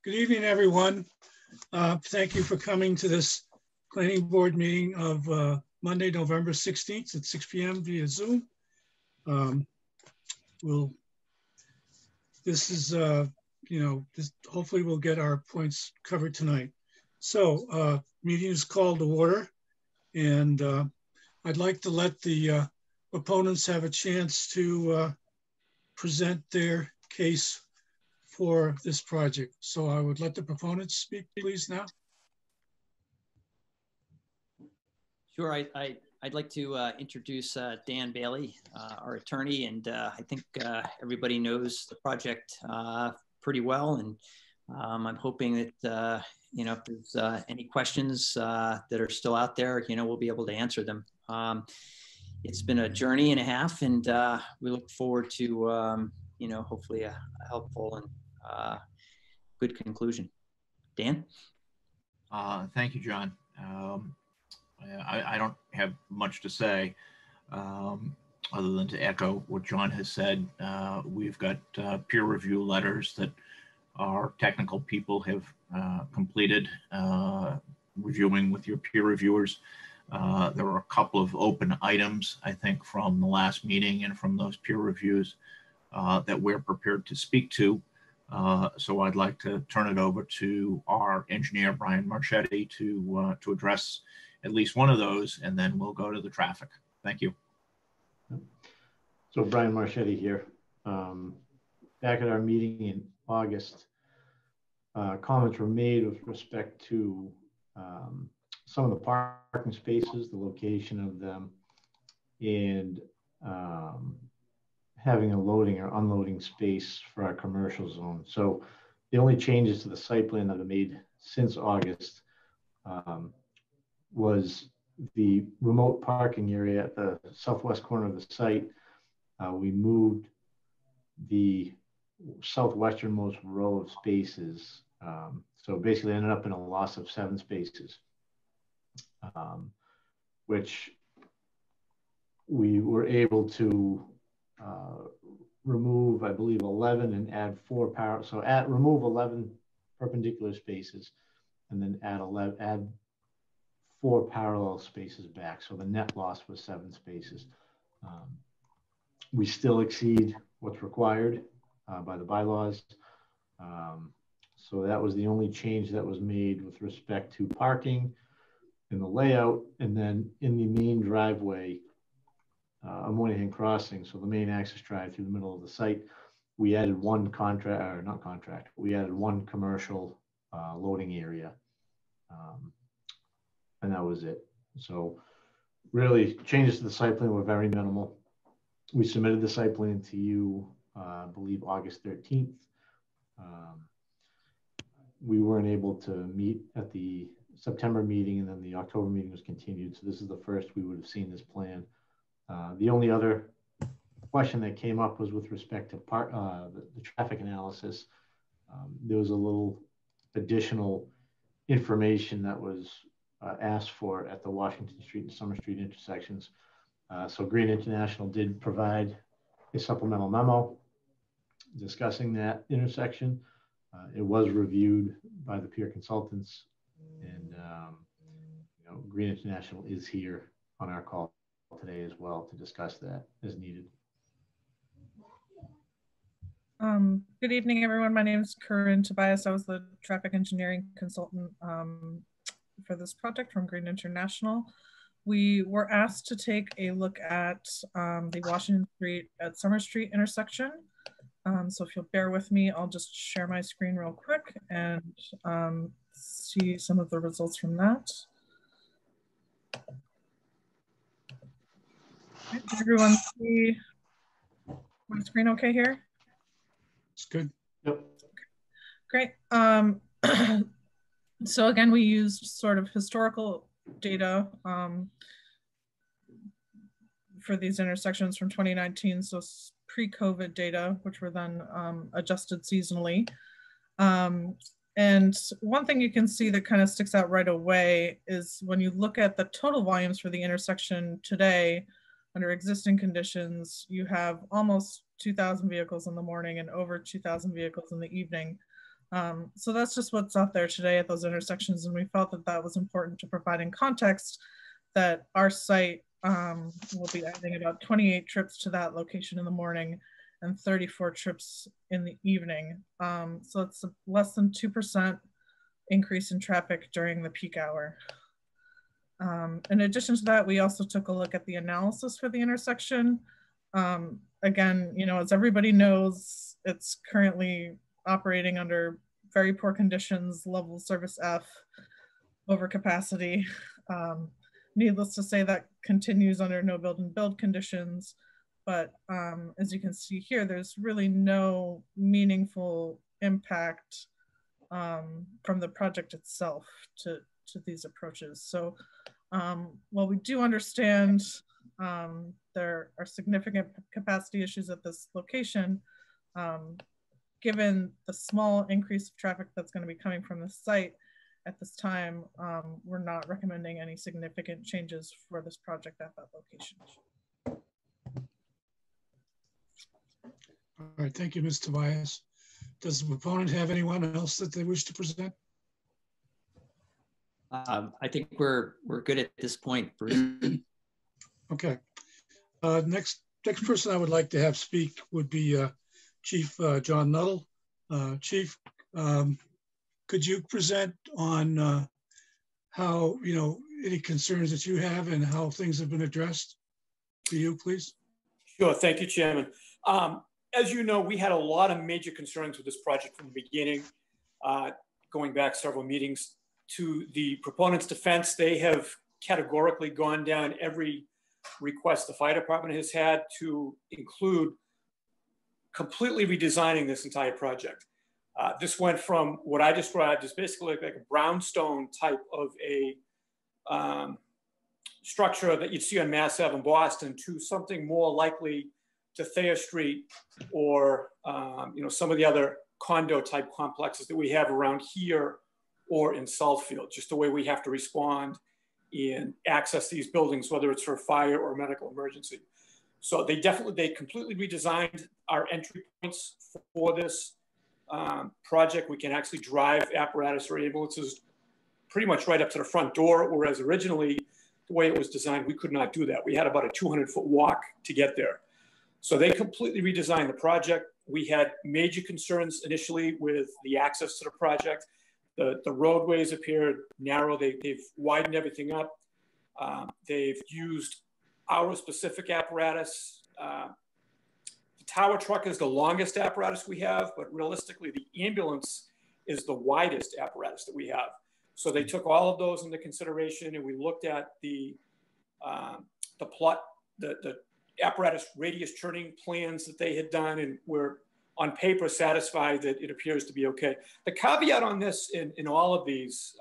Good evening, everyone. Thank you for coming to this planning board meeting of Monday, November 16th at 6 p.m. via Zoom. Hopefully we'll get our points covered tonight. So meeting is called to order, and I'd like to let the opponents have a chance to present their case for this project. So I would let the proponents speak, please, now. Sure, I'd like to introduce Dan Bailey, our attorney, and I think everybody knows the project pretty well, and I'm hoping that if there's any questions that are still out there, we'll be able to answer them. It's been a journey and a half, and we look forward to hopefully a helpful and good conclusion. Dan? Thank you, John. I don't have much to say other than to echo what John has said. We've got peer review letters that our technical people have completed, reviewing with your peer reviewers. There were a couple of open items, I think, from the last meeting and from those peer reviews that we're prepared to speak to. So I'd like to turn it over to our engineer, Brian Marchetti, to address at least one of those, and then we'll go to the traffic. Thank you. So Brian Marchetti here. Back at our meeting in August, comments were made with respect to some of the parking spaces, the location of them, and having a loading or unloading space for our commercial zone. So the only changes to the site plan that have been made since August was the remote parking area at the southwest corner of the site. We moved the southwesternmost row of spaces. So basically ended up in a loss of 7 spaces, which we were able to remove, I believe, 11 and add 4 parallel. So remove 11 perpendicular spaces and then add 4 parallel spaces back. So the net loss was 7 spaces. We still exceed what's required by the bylaws. So that was the only change that was made with respect to parking in the layout. And then in the main driveway, Moynihan Crossing, so the main access drive through the middle of the site, we added one we added one commercial loading area. And that was it. So really changes to the site plan were very minimal. We submitted the site plan to you, I believe August 13th. We weren't able to meet at the September meeting, and then the October meeting was continued. So this is the first we would have seen this plan. The only other question that came up was with respect to the traffic analysis. There was a little additional information that was asked for at the Washington Street and Summer Street intersections. So Green International did provide a supplemental memo discussing that intersection. It was reviewed by the peer consultants, and Green International is here on our call today as well to discuss that as needed. Good evening, everyone. My name is Corinne Tobias. I was the traffic engineering consultant for this project from Green International. We were asked to take a look at the Washington Street at Summer Street intersection. So if you'll bear with me, I'll just share my screen real quick and see some of the results from that. Can everyone see my screen okay here? It's good. Yep. Great. So again, we used sort of historical data for these intersections from 2019, so pre-COVID data, which were then adjusted seasonally. And one thing you can see that kind of sticks out right away is when you look at the total volumes for the intersection today, under existing conditions, you have almost 2,000 vehicles in the morning and over 2,000 vehicles in the evening. So that's just what's out there today at those intersections. And we felt that that was important to provide in context that our site will be adding about 28 trips to that location in the morning and 34 trips in the evening. So it's less than 2% increase in traffic during the peak hour. In addition to that, we also took a look at the analysis for the intersection. Again, you know, as everybody knows, it's currently operating under very poor conditions, level service F, overcapacity. Needless to say, that continues under no build and build conditions. But as you can see here, there's really no meaningful impact from the project itself to these approaches. So while we do understand there are significant capacity issues at this location, given the small increase of traffic that's going to be coming from the site at this time, we're not recommending any significant changes for this project at that location. All right, thank you, Ms. Tobias. Does the proponent have anyone else that they wish to present? I think we're good at this point, Bruce. Okay. Next person I would like to have speak would be Chief John Nuttall. Chief, could you present on how, you know, any concerns that you have and how things have been addressed for you, please? Sure, thank you, Chairman. As you know, we had a lot of major concerns with this project from the beginning, going back several meetings. To the proponents' defense, they have categorically gone down every request the fire department has had to include completely redesigning this entire project. This went from what I described as basically like a brownstone type of a structure that you'd see on Mass Ave in Boston to something more likely to Thayer Street or you know, some of the other condo type complexes that we have around here or in Southfield, just the way we have to respond and access these buildings, whether it's for fire or medical emergency. So they completely redesigned our entry points for this project. We can actually drive apparatus or ambulances pretty much right up to the front door, whereas originally the way it was designed, we could not do that. We had about a 200-foot walk to get there. So they completely redesigned the project. We had major concerns initially with the access to the project. The roadways appeared narrow. They've widened everything up. They've used our specific apparatus. The tower truck is the longest apparatus we have, but realistically, the ambulance is the widest apparatus that we have. So they took all of those into consideration, and we looked at the apparatus radius turning plans that they had done, and we're on paper satisfied that it appears to be okay. The caveat on this in all of these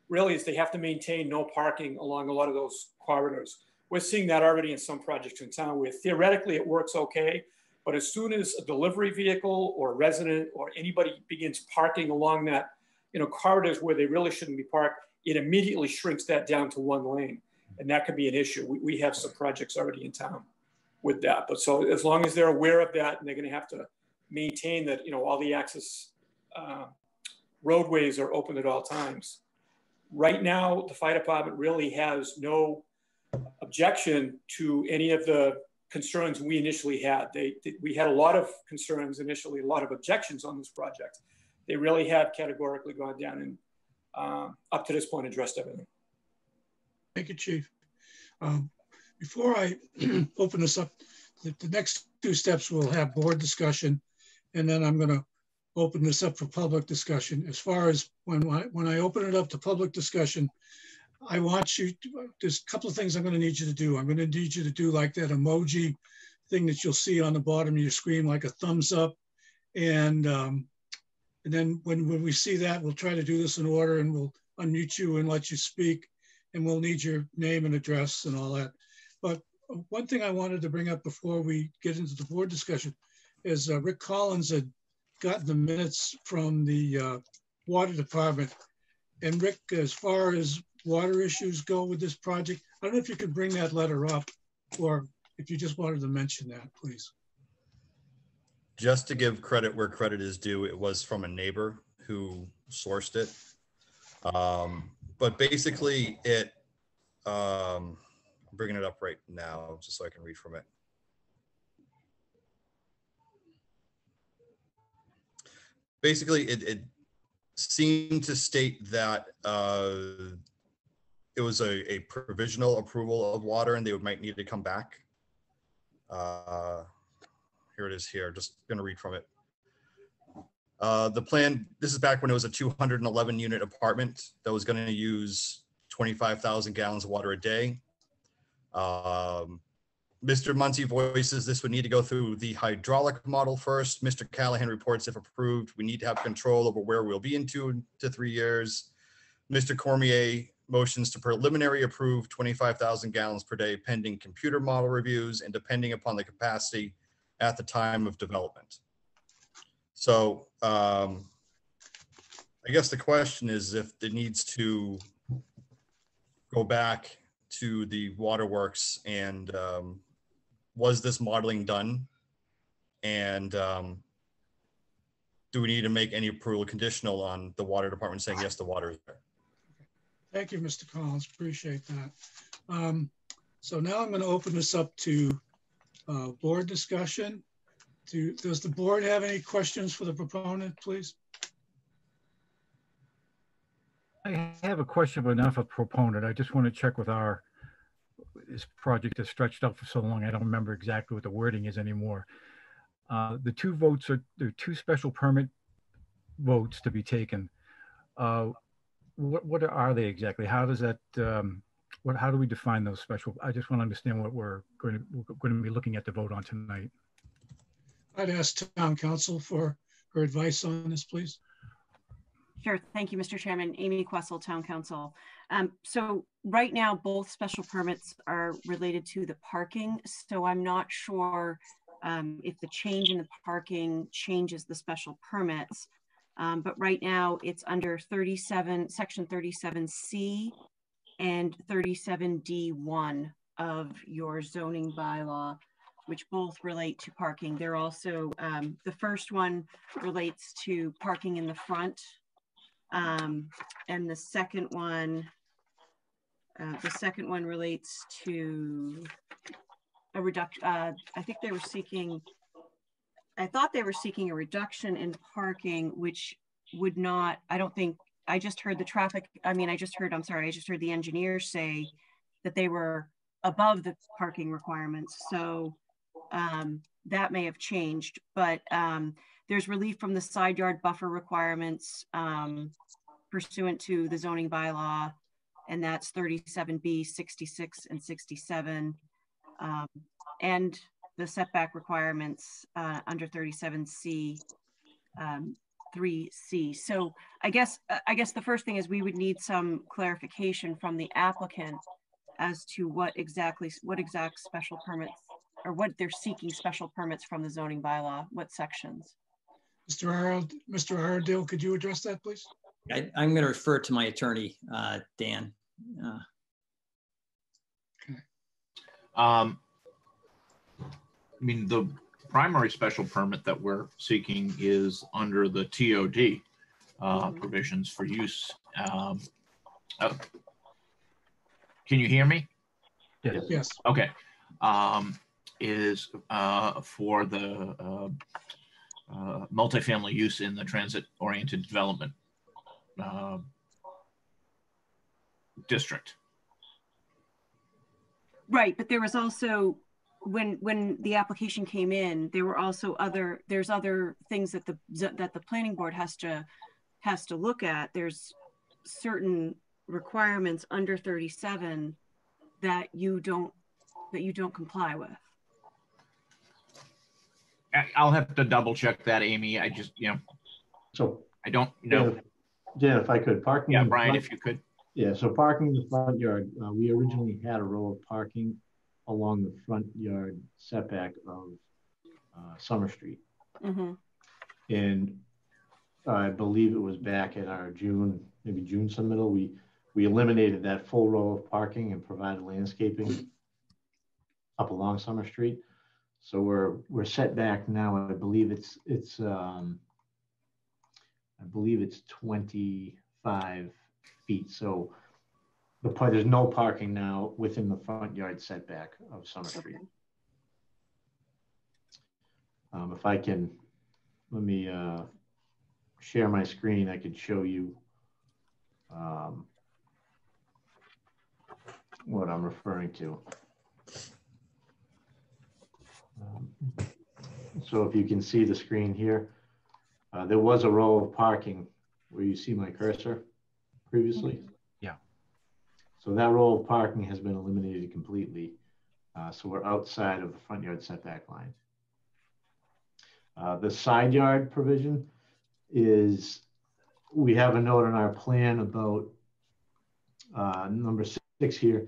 really is they have to maintain no parking along a lot of those corridors. We're seeing that already in some projects in town where theoretically it works okay, but as soon as a delivery vehicle or a resident or anybody begins parking along that, you know, corridors where they really shouldn't be parked, it immediately shrinks that down to one lane. And that could be an issue. We have some projects already in town with that. But so as long as they're aware of that, and they're gonna have to maintain that, you know, all the access roadways are open at all times. Right now, the fire department really has no objection to any of the concerns we initially had. We had a lot of concerns initially, a lot of objections on this project. They really have categorically gone down and up to this point addressed everything. Thank you, Chief. Before I open this up, the next two steps will have board discussion, and then I'm going to open this up for public discussion. As far as when I open it up to public discussion, I want you to, there's a couple of things I'm going to need you to do. I'm going to need you to do like that emoji thing that you'll see on the bottom of your screen, like a thumbs up. And then when we see that, we'll try to do this in order, and we'll unmute you and let you speak, and we'll need your name and address and all that. But one thing I wanted to bring up before we get into the board discussion is Rick Collins had gotten the minutes from the water department. And Rick, as far as water issues go with this project, I don't know if you could bring that letter up, or if you just wanted to mention that, please. just to give credit where credit is due, it was from a neighbor who sourced it. But basically I'm bringing it up right now just so I can read from it. Basically, it seemed to state that it was a provisional approval of water and they might need to come back. Here it is here, just gonna read from it. The plan, this is back when it was a 211 unit apartment that was gonna use 25,000 gallons of water a day. Mr. Muncie voices this would need to go through the hydraulic model first. Mr. Callahan reports if approved, we need to have control over where we'll be in 2 to 3 years. Mr. Cormier motions to preliminary approve 25,000 gallons per day pending computer model reviews and depending upon the capacity at the time of development. So I guess the question is if it needs to go back to the waterworks and was this modeling done? And do we need to make any approval conditional on the water department saying, yes, the water is there? Thank you, Mr. Collins, appreciate that. So now I'm gonna open this up to board discussion. Does the board have any questions for the proponent, please? I have a question, but not for proponent. I just want to check with this project has stretched out for so long. I don't remember exactly what the wording is anymore. The 2 votes are, there are 2 special permit votes to be taken. What are they exactly? How does that, how do we define those special? I just want to understand what we're going to be looking at the vote on tonight. I'd ask town council for her advice on this, please. Sure. Thank you, Mr. Chairman. Amy Questle, Town Council. So right now, both special permits are related to the parking. So I'm not sure if the change in the parking changes the special permits. But right now it's under section 37C and 37D1 of your zoning bylaw, which both relate to parking. They're also, the first one relates to parking in the front. And the second one relates to a reduction. I thought they were seeking a reduction in parking, which would not, I don't think, I just heard the engineers say that they were above the parking requirements. So that may have changed, but there's relief from the side yard buffer requirements pursuant to the zoning bylaw, and that's 37B, 66, and 67. And the setback requirements under 37C, 3C. So I guess the first thing is we would need some clarification from the applicant as to what exact special permits or what they're seeking special permits from the zoning bylaw, what sections. Mr. Iredale, could you address that, please? I'm going to refer to my attorney, Dan. Okay. I mean, the primary special permit that we're seeking is under the TOD provisions for use. Can you hear me? Yes. Okay. Is for the multifamily use in the transit-oriented development district. Right, but there was also, when the application came in, there were also there's other things that the planning board has to look at. There's certain requirements under 37 that you don't comply with. I'll have to double check that, Amy. I just, So I don't know. Jen, if I could, parking. Yeah, Brian, if you could. Yeah, so parking in the front yard, we originally had a row of parking along the front yard setback of Summer Street. Mm-hmm. And I believe it was back in our June submittal, we eliminated that full row of parking and provided landscaping up along Summer Street. So we're set back now. I believe it's 25 feet. So there's no parking now within the front yard setback of Summer Street. If I can, let me share my screen. I could show you what I'm referring to. So if you can see the screen here, there was a row of parking where you see my cursor previously. Yeah. So that row of parking has been eliminated completely. So we're outside of the front yard setback line. The side yard provision is, we have a note on our plan about number 6 here.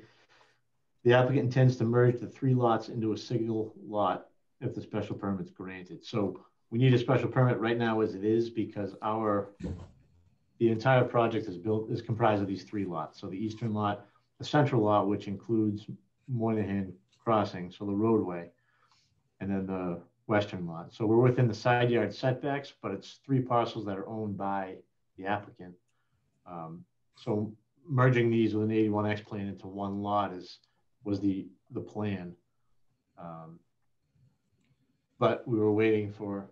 The applicant intends to merge the 3 lots into a single lot if the special permit is granted. So we need a special permit right now as it is, because the entire project is comprised of these 3 lots. So the eastern lot, the central lot, which includes Moynihan Crossing, so the roadway, and then the western lot. So we're within the side yard setbacks, but it's 3 parcels that are owned by the applicant. So merging these with an 81X plan into one lot was the plan. But we were waiting for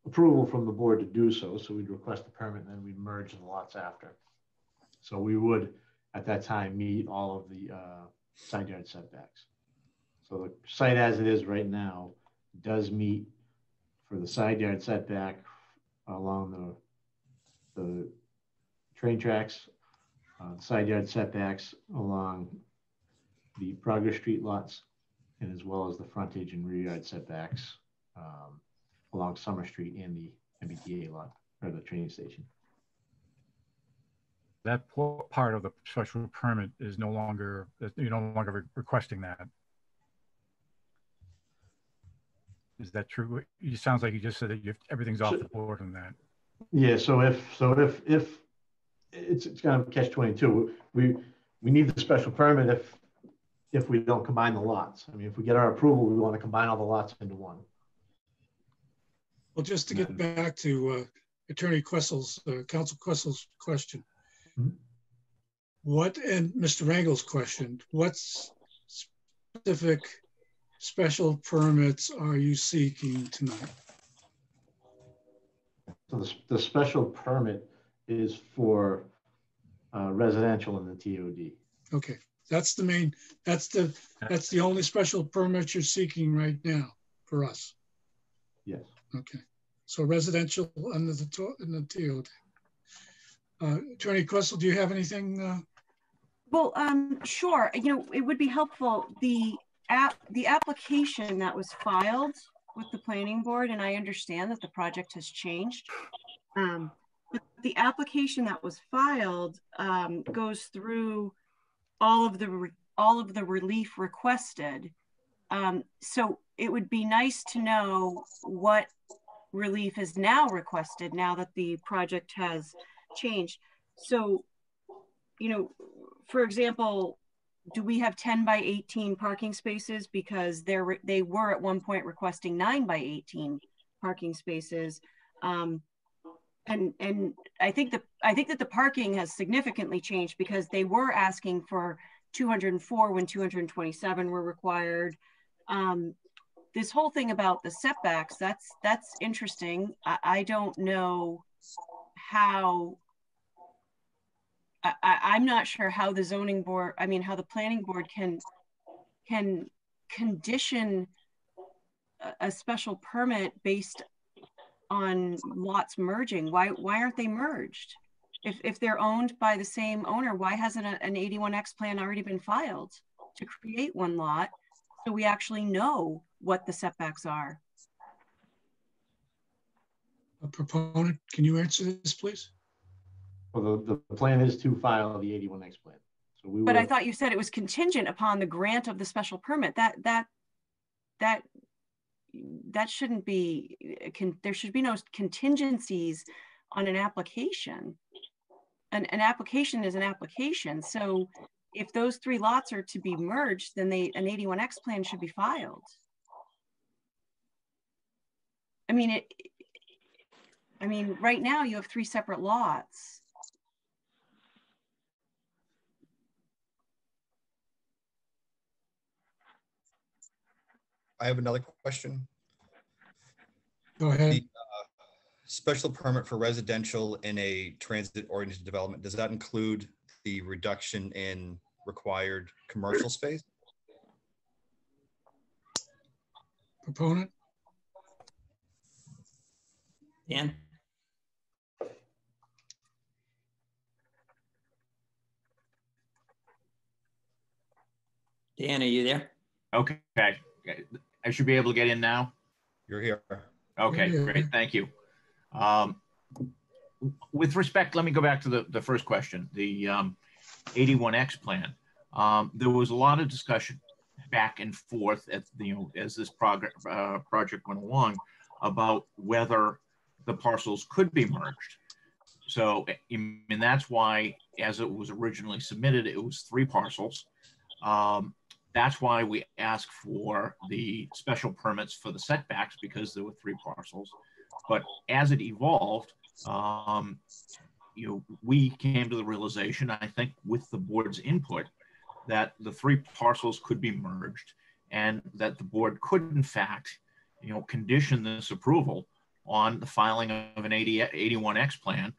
approval from the board to do so. So we'd request the permit and then we'd merge the lots after. So we would, at that time, meet all of the side yard setbacks. So the site as it is right now does meet for the side yard setback along the train tracks, side yard setbacks along the Progress Street lots, and as well as the frontage and rear yard setbacks along Summer Street and the MBTA lot, or the train station. That part of the special permit is no longer, you're no longer requesting that. Is that true? It sounds like you just said that everything's off the board on that. Yeah. So if it's kind of catch-22, we need the special permit if we don't combine the lots. I mean, if we get our approval, we want to combine all the lots into one. Well, just to get back to Attorney Quessel's, Council Quessel's question, and Mr. Rangel's question, what specific special permits are you seeking tonight? So the special permit is for residential in the TOD. Okay, that's the main, that's the only special permit you're seeking right now for us. Yes. Okay, so residential under the TOD. Attorney Quessel, do you have anything? Well, sure. You know, it would be helpful. The application that was filed with the planning board, and I understand that the project has changed, but the application that was filed goes through all of the relief requested. So it would be nice to know what relief is now requested now that the project has changed. So, you know, for example, do we have 10 by 18 parking spaces? Because they were at one point requesting 9 by 18 parking spaces. And I think that the parking has significantly changed, because they were asking for 204 when 227 were required. This whole thing about the setbacks, that's interesting. I don't know how, I'm not sure how the zoning board, I mean, how the planning board can condition a special permit based on lots merging. Why aren't they merged? If they're owned by the same owner, why hasn't an 81X plan already been filed to create one lot so we actually know what the setbacks are? A proponent, can you answer this, please? Well, the plan is to file the 81X plan. So we. But I thought you said it was contingent upon the grant of the special permit. That shouldn't be. There should be no contingencies on an application. An application is an application. So if those 3 lots are to be merged, then an 81X plan should be filed. I mean, right now you have 3 separate lots. I have another question. Go ahead. The special permit for residential in a transit-oriented development, does that include the reduction in required commercial space? Proponent? Dan? Dan, are you there? Okay. I should be able to get in now. You're here. Okay, Yeah. great. Thank you. With respect, let me go back to the first question, the 81X plan. There was a lot of discussion back and forth at as this project went along about whether the parcels could be merged. So, and that's why, as it was originally submitted, it was 3 parcels. That's why we asked for the special permits for the setbacks, because there were 3 parcels. But as it evolved, we came to the realization, I think with the board's input, that the 3 parcels could be merged, and that the board could in fact, condition this approval on the filing of an 81X plan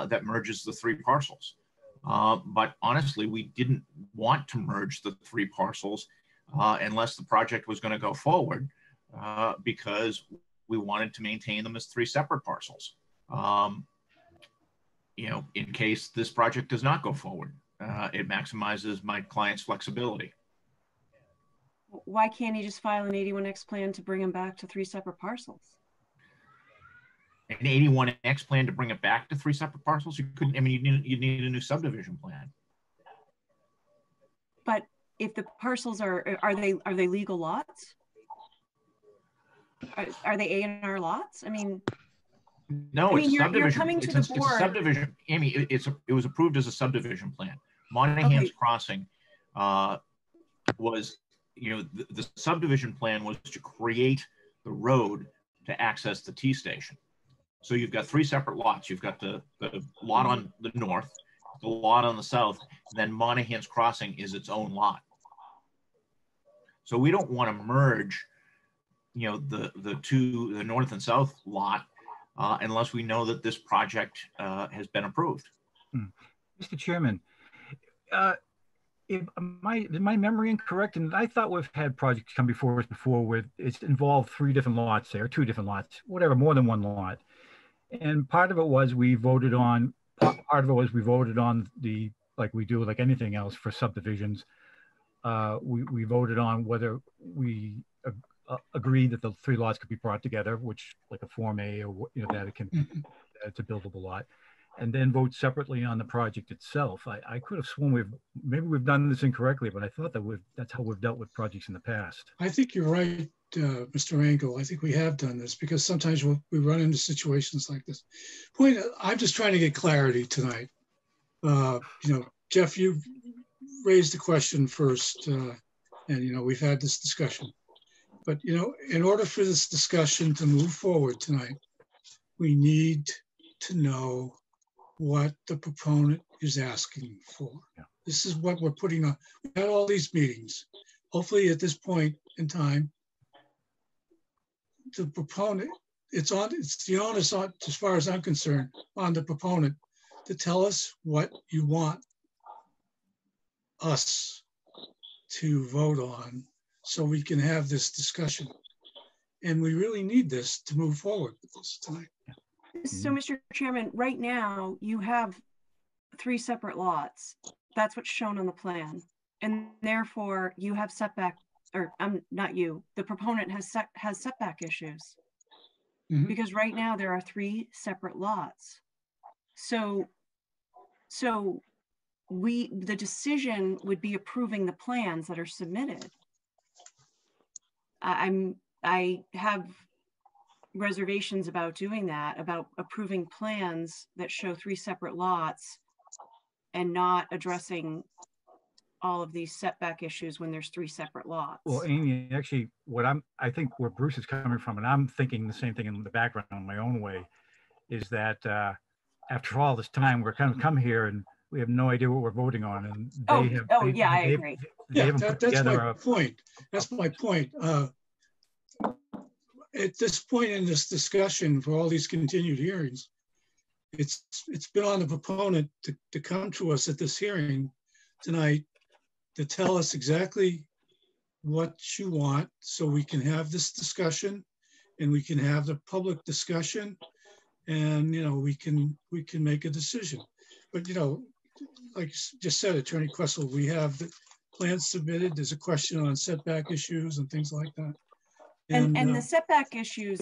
that merges the 3 parcels. But honestly, we didn't want to merge the 3 parcels unless the project was going to go forward, because we wanted to maintain them as 3 separate parcels. In case this project does not go forward, it maximizes my client's flexibility. Why can't he just file an 81X plan to bring them back to 3 separate parcels? An 81X plan to bring it back to 3 separate parcels? You couldn't. I mean, you need a new subdivision plan. But if the parcels are they legal lots? Are they A&R lots? I mean, no, it's you're subdivision. coming to It's the a board. subdivision. Amy, it was approved as a subdivision plan. Monahan's Okay. Crossing was, the subdivision plan was to create the road to access the T station. So you've got 3 separate lots. You've got the lot on the north, the lot on the south, and then Monahan's Crossing is its own lot. So we don't want to merge, the two, the north and south lot, unless we know that this project has been approved. Mr. Chairman, is my memory incorrect? And I thought we've had projects come before us before where it's involved 3 different lots there, 2 different lots, whatever, more than 1 lot. And part of it was we voted on the, like we do like anything else for subdivisions. We voted on whether we agreed that the 3 lots could be brought together, which like a Form A, or that it can, it's a buildable lot, and then vote separately on the project itself. I could have sworn maybe we've done this incorrectly, but I thought that that's how we've dealt with projects in the past. I think you're right, Mr. Engel. I think we have done this because sometimes we run into situations like this. I'm just trying to get clarity tonight. Jeff, you raised the question first, and we've had this discussion. But in order for this discussion to move forward tonight, we need to know what the proponent is asking for. Yeah. This is what we're putting on. We've had all these meetings. Hopefully at this point in time, the proponent, it's the onus on, as far as I'm concerned, on the proponent to tell us what you want us to vote on so we can have this discussion. And we really need this to move forward with this tonight. So, Mr. Chairman, right now you have 3 separate lots. That's what's shown on the plan. And therefore you have setback, or not you, the proponent has setback issues. Because right now there are 3 separate lots. So the decision would be approving the plans that are submitted. I have reservations about doing that, about approving plans that show 3 separate lots and not addressing all of these setback issues when there's 3 separate lots. Well, Amy, actually, I think where Bruce is coming from, and I'm thinking the same thing in the background in my own way, is that after all this time, we're kind of come here and we have no idea what we're voting on, and I agree. Yeah, that's my point. That's my point. At this point in this discussion, for all these continued hearings, it's been on the proponent to come to us at this hearing tonight to tell us exactly what you want, so we can have this discussion and we can have the public discussion, and we can make a decision. But like you just said, Attorney Questle, we have the plans submitted. There's a question on setback issues and things like that. And the setback issues,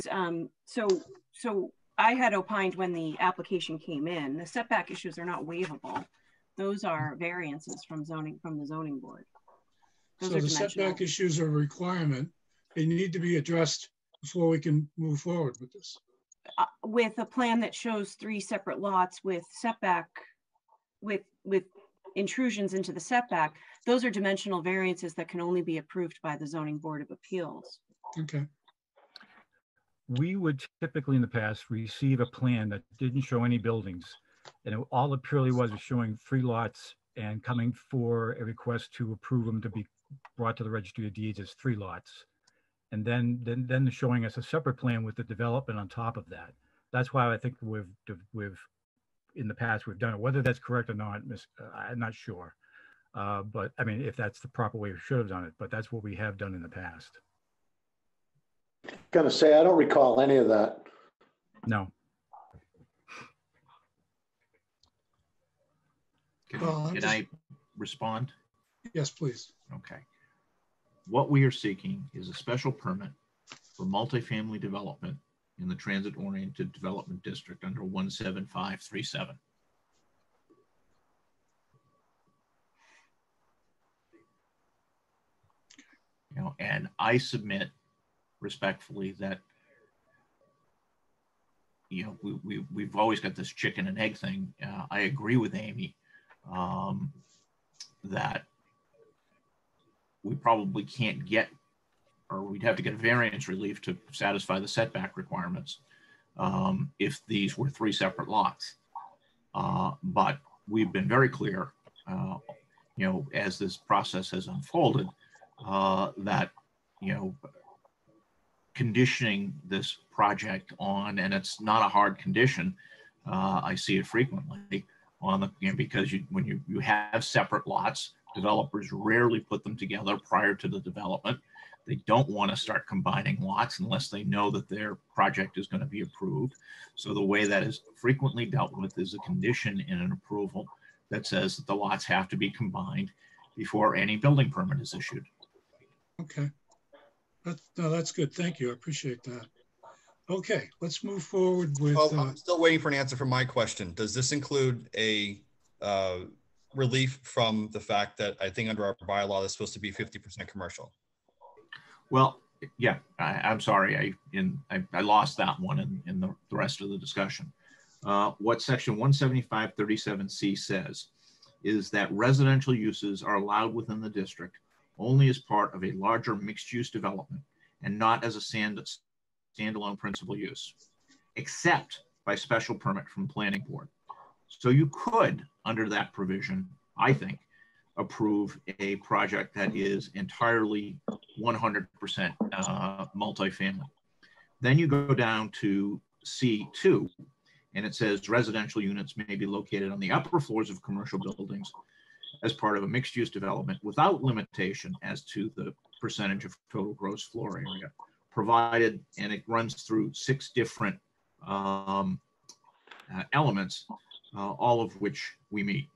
so I had opined when the application came in, the setback issues are not waivable. Those are variances from the zoning board. Those so the setback issues are a requirement. They need to be addressed before we can move forward with this. With a plan that shows 3 separate lots with setback, with intrusions into the setback, those are dimensional variances that can only be approved by the Zoning Board of Appeals. Okay. We would typically in the past receive a plan that didn't show any buildings, and all it purely was showing 3 lots and coming for a request to approve them to be brought to the Registry of Deeds as 3 lots, and then showing us a separate plan with the development on top of that. That's why I think we've in the past we've done it. Whether that's correct or not, I'm not sure. But I mean, if that's the proper way we should have done it, but that's what we have done in the past. Gonna say, I don't recall any of that. No. Can I respond? Yes, please. Okay. What we are seeking is a special permit for multifamily development in the transit-oriented development district under 17537. And I submit respectfully that we've always got this chicken and egg thing. I agree with Amy that we probably can't get, or we'd have to get a variance relief to satisfy the setback requirements if these were 3 separate lots. But we've been very clear, as this process has unfolded, that, conditioning this project on, and it's not a hard condition, I see it frequently on the, because when you have separate lots, developers rarely put them together prior to the development. They don't want to start combining lots unless they know that their project is going to be approved. So the way that is frequently dealt with is a condition in an approval that says that the lots have to be combined before any building permit is issued. Okay. That's good. Thank you. I appreciate that. Okay, let's move forward with... I'm still waiting for an answer from my question. Does this include a relief from the fact that I think under our bylaw, it's supposed to be 50% commercial? Well, yeah, I'm sorry. I lost that one in the rest of the discussion. What section 17537C says is that residential uses are allowed within the district only as part of a larger mixed-use development and not as a standalone principal use, except by special permit from planning board. So you could, under that provision, I think, approve a project that is entirely 100% multifamily. Then you go down to C2, and it says residential units may be located on the upper floors of commercial buildings as part of a mixed-use development without limitation as to the percentage of total gross floor area, provided, and it runs through 6 different elements, all of which we meet.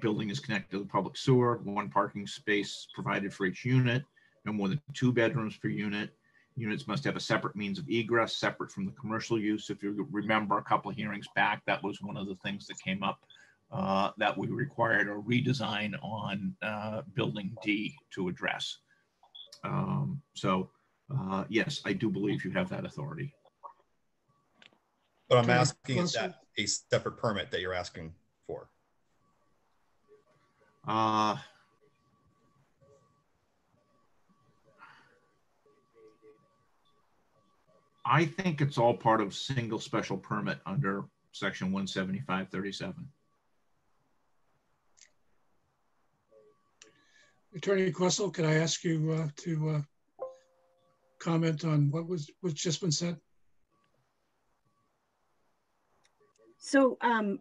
Building is connected to the public sewer, 1 parking space provided for each unit, no more than 2 bedrooms per unit. Units must have a separate means of egress, separate from the commercial use. If you remember a couple of hearings back, that was one of the things that came up that we required a redesign on building D to address. Yes, I do believe you have that authority. But I'm asking, is that a separate permit that you're asking for? I think it's all part of single special permit under section 175-37. Attorney Questle, could I ask you to comment on what's just been said? So I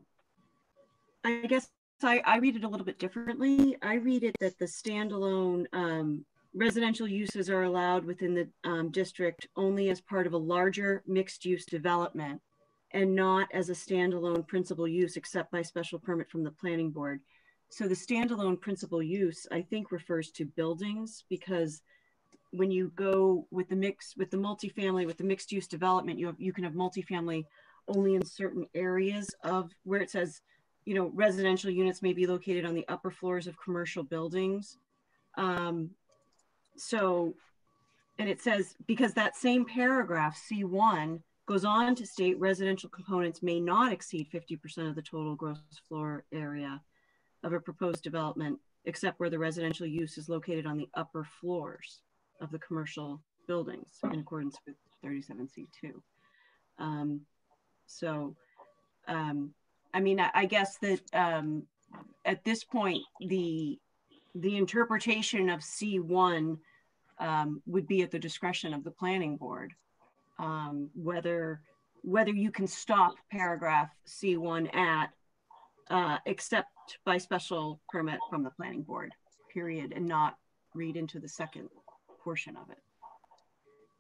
guess I read it a little bit differently. I read it that the standalone residential uses are allowed within the district only as part of a larger mixed use development and not as a standalone principal use except by special permit from the planning board. So the standalone principal use, I think, refers to buildings, because when you go with the multifamily, with the mixed use development, you can have multifamily only in certain areas of where it says, you know, residential units may be located on the upper floors of commercial buildings. So, and it says, because that same paragraph, C1, goes on to state residential components may not exceed 50% of the total gross floor area of a proposed development, except where the residential use is located on the upper floors of the commercial buildings in accordance with 37C2. I mean, I guess that at this point, the interpretation of C1 would be at the discretion of the planning board, whether you can stop paragraph C1 at except by special permit from the planning board, period, and not read into the second portion of it.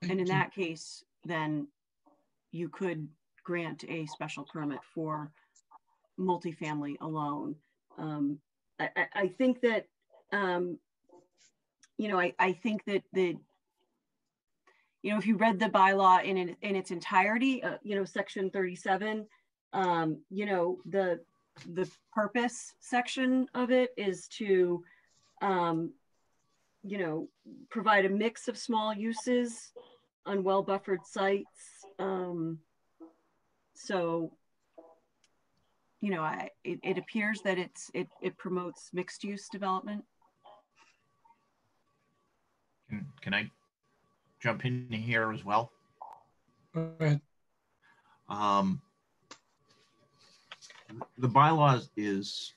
And in that case, then you could grant a special permit for multifamily alone. I think that, you know, I think that you know, if you read the bylaw in its entirety, you know, section 37, you know, the purpose section of it is to, you know, provide a mix of small uses on well buffered sites. So, you know, it appears that it promotes mixed use development. Can I jump in here as well? Go ahead. The bylaws is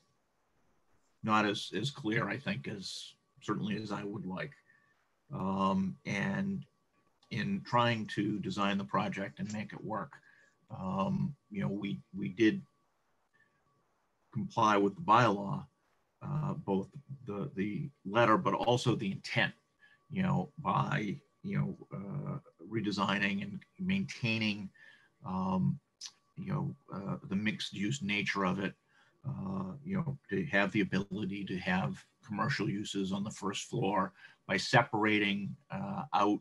not as clear, I think, as certainly as I would like. And in trying to design the project and make it work, you know, we did comply with the bylaw, both the letter, but also the intent, you know, by, you know, redesigning and maintaining, you know, the mixed use nature of it, you know, to have the ability to have commercial uses on the first floor by separating out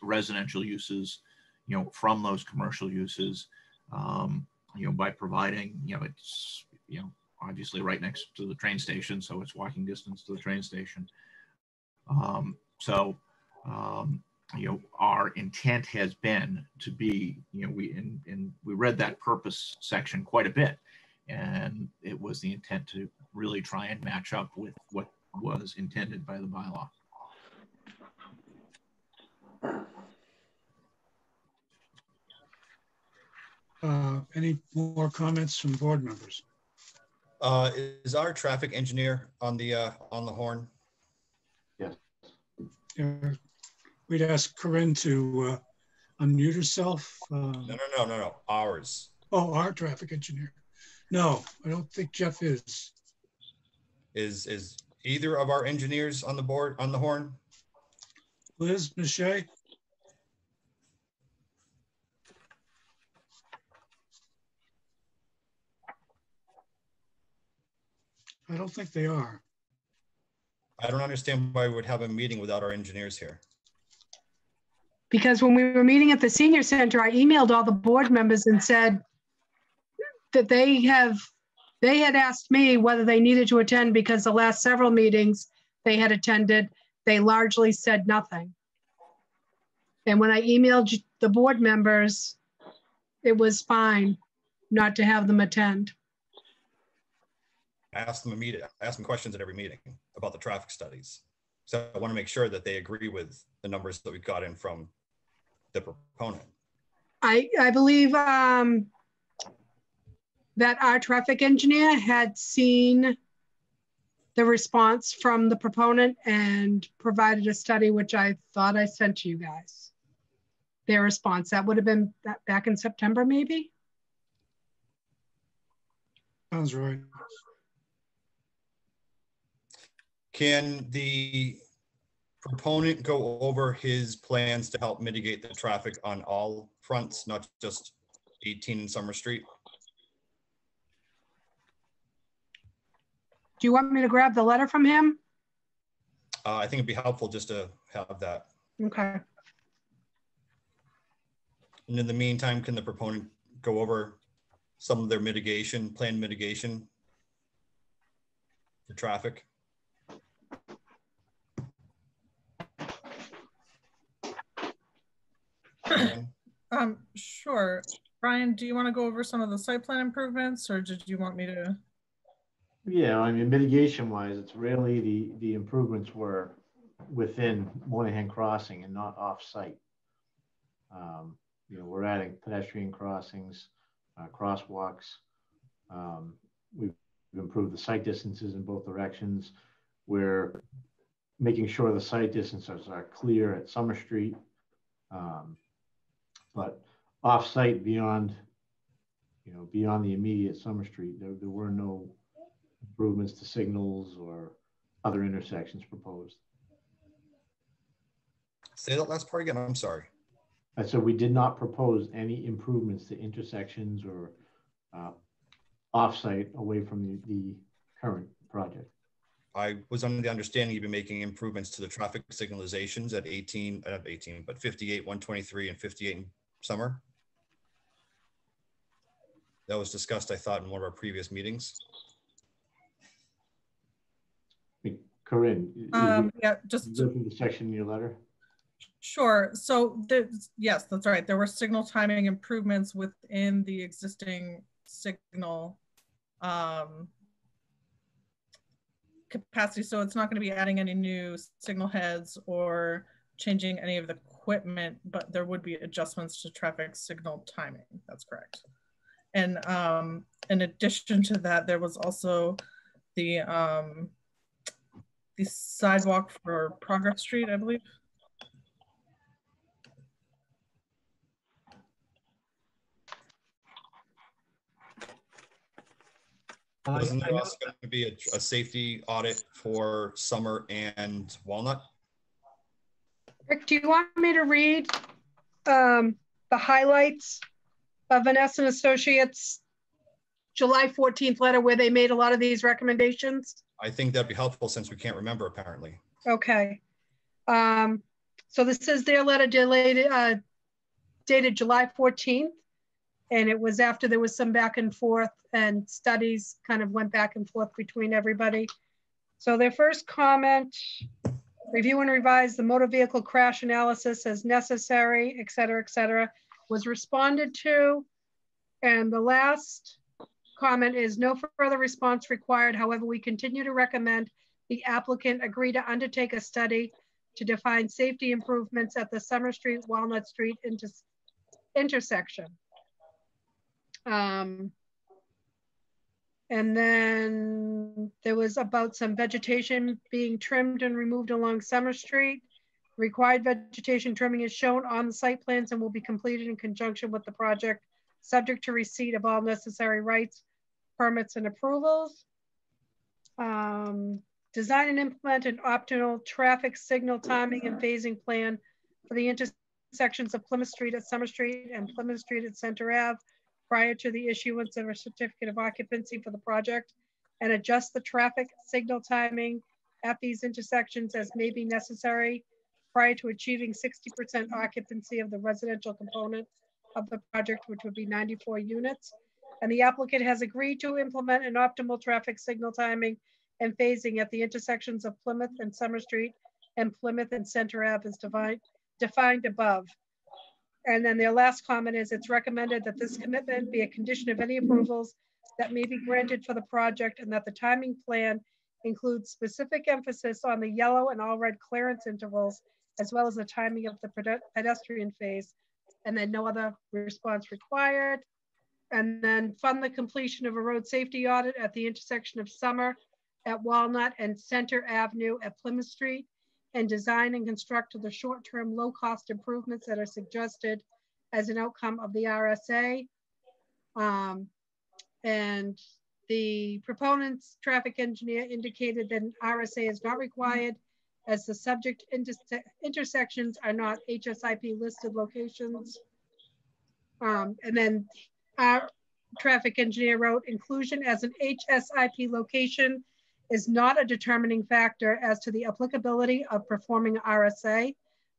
residential uses, you know, from those commercial uses, you know, by providing, you know, it's, you know, obviously right next to the train station, so it's walking distance to the train station. You know, our intent has been to be, you know, we read that purpose section quite a bit, and it was the intent to really try and match up with what was intended by the bylaw. Any more comments from board members? Is our traffic engineer on the horn? Yes. Yeah. We'd ask Corinne to unmute herself. No. Ours. Oh, our traffic engineer. No, I don't think Jeff is. Is either of our engineers on the board on the horn? Liz, Michelle? I don't think they are. I don't understand why we would have a meeting without our engineers here. Because when we were meeting at the senior center, I emailed all the board members and said that they had asked me whether they needed to attend, because the last several meetings they had attended, they largely said nothing. And when I emailed the board members, it was fine not to have them attend. I asked them questions at every meeting about the traffic studies. So I want to make sure that they agree with the numbers that we got in from the proponent. I believe that our traffic engineer had seen the response from the proponent and provided a study, which I thought I sent to you guys. Their response, that would have been back in September, maybe? Sounds right. Can the proponent go over his plans to help mitigate the traffic on all fronts, not just 18 Summer Street? Do you want me to grab the letter from him? I think it'd be helpful just to have that. Okay. And in the meantime, can the proponent go over some of their planned mitigation for traffic? Sure. Brian, do you want to go over some of the site plan improvements, or did you want me to? Yeah, I mean, mitigation wise, it's really the improvements were within Moynihan Crossing and not off site. You know, we're adding pedestrian crossings, crosswalks. We've improved the sight distances in both directions. We're making sure the sight distances are clear at Summer Street. But off site beyond, you know, beyond the immediate Summer Street, there were no improvements to signals or other intersections proposed. Say that last part again, I'm sorry. So we did not propose any improvements to intersections or off-site away from the current project. I was under the understanding you've been making improvements to the traffic signalizations at 58, 123, and 58 in Summer. That was discussed, I thought, in one of our previous meetings. Corinne, yeah, just go through the section in your letter. Sure. So yes, that's right. There were signal timing improvements within the existing signal capacity. So it's not going to be adding any new signal heads or changing any of the equipment, but there would be adjustments to traffic signal timing. That's correct. And in addition to that, there was also the sidewalk for Progress Street, I believe. Wasn't there also going to be a safety audit for Summer and Walnut? Rick, do you want me to read the highlights of Vanessa and Associates July 14th letter where they made a lot of these recommendations? I think that'd be helpful since we can't remember apparently. Okay. So this is their letter dated July 14th. And it was after there was some back and forth and studies kind of went back and forth between everybody. So their first comment, review and revise the motor vehicle crash analysis as necessary, et cetera, was responded to. And the last comment is no further response required. However, we continue to recommend the applicant agree to undertake a study to define safety improvements at the Summer Street, Walnut Street intersection. And then there was about some vegetation being trimmed and removed along Summer Street. Required vegetation trimming is shown on the site plans and will be completed in conjunction with the project, subject to receipt of all necessary rights, permits, and approvals. Design and implement an optimal traffic signal timing and phasing plan for the intersections of Plymouth Street at Summer Street and Plymouth Street at Center Ave prior to the issuance of a certificate of occupancy for the project, and adjust the traffic signal timing at these intersections as may be necessary prior to achieving 60% occupancy of the residential component of the project, which would be 94 units. And the applicant has agreed to implement an optimal traffic signal timing and phasing at the intersections of Plymouth and Summer Street and Plymouth and Center Ave as defined above. And then their last comment is it's recommended that this commitment be a condition of any approvals that may be granted for the project, and that the timing plan includes specific emphasis on the yellow and all red clearance intervals as well as the timing of the pedestrian phase, and then no other response required. And then fund the completion of a road safety audit at the intersection of Summer at Walnut and Center Avenue at Plymouth Street, and design and construct the short-term low-cost improvements that are suggested as an outcome of the RSA. And the proponent's traffic engineer indicated that an RSA is not required as the subject intersections are not HSIP listed locations. And then our traffic engineer wrote, inclusion as an HSIP location is not a determining factor as to the applicability of performing RSA.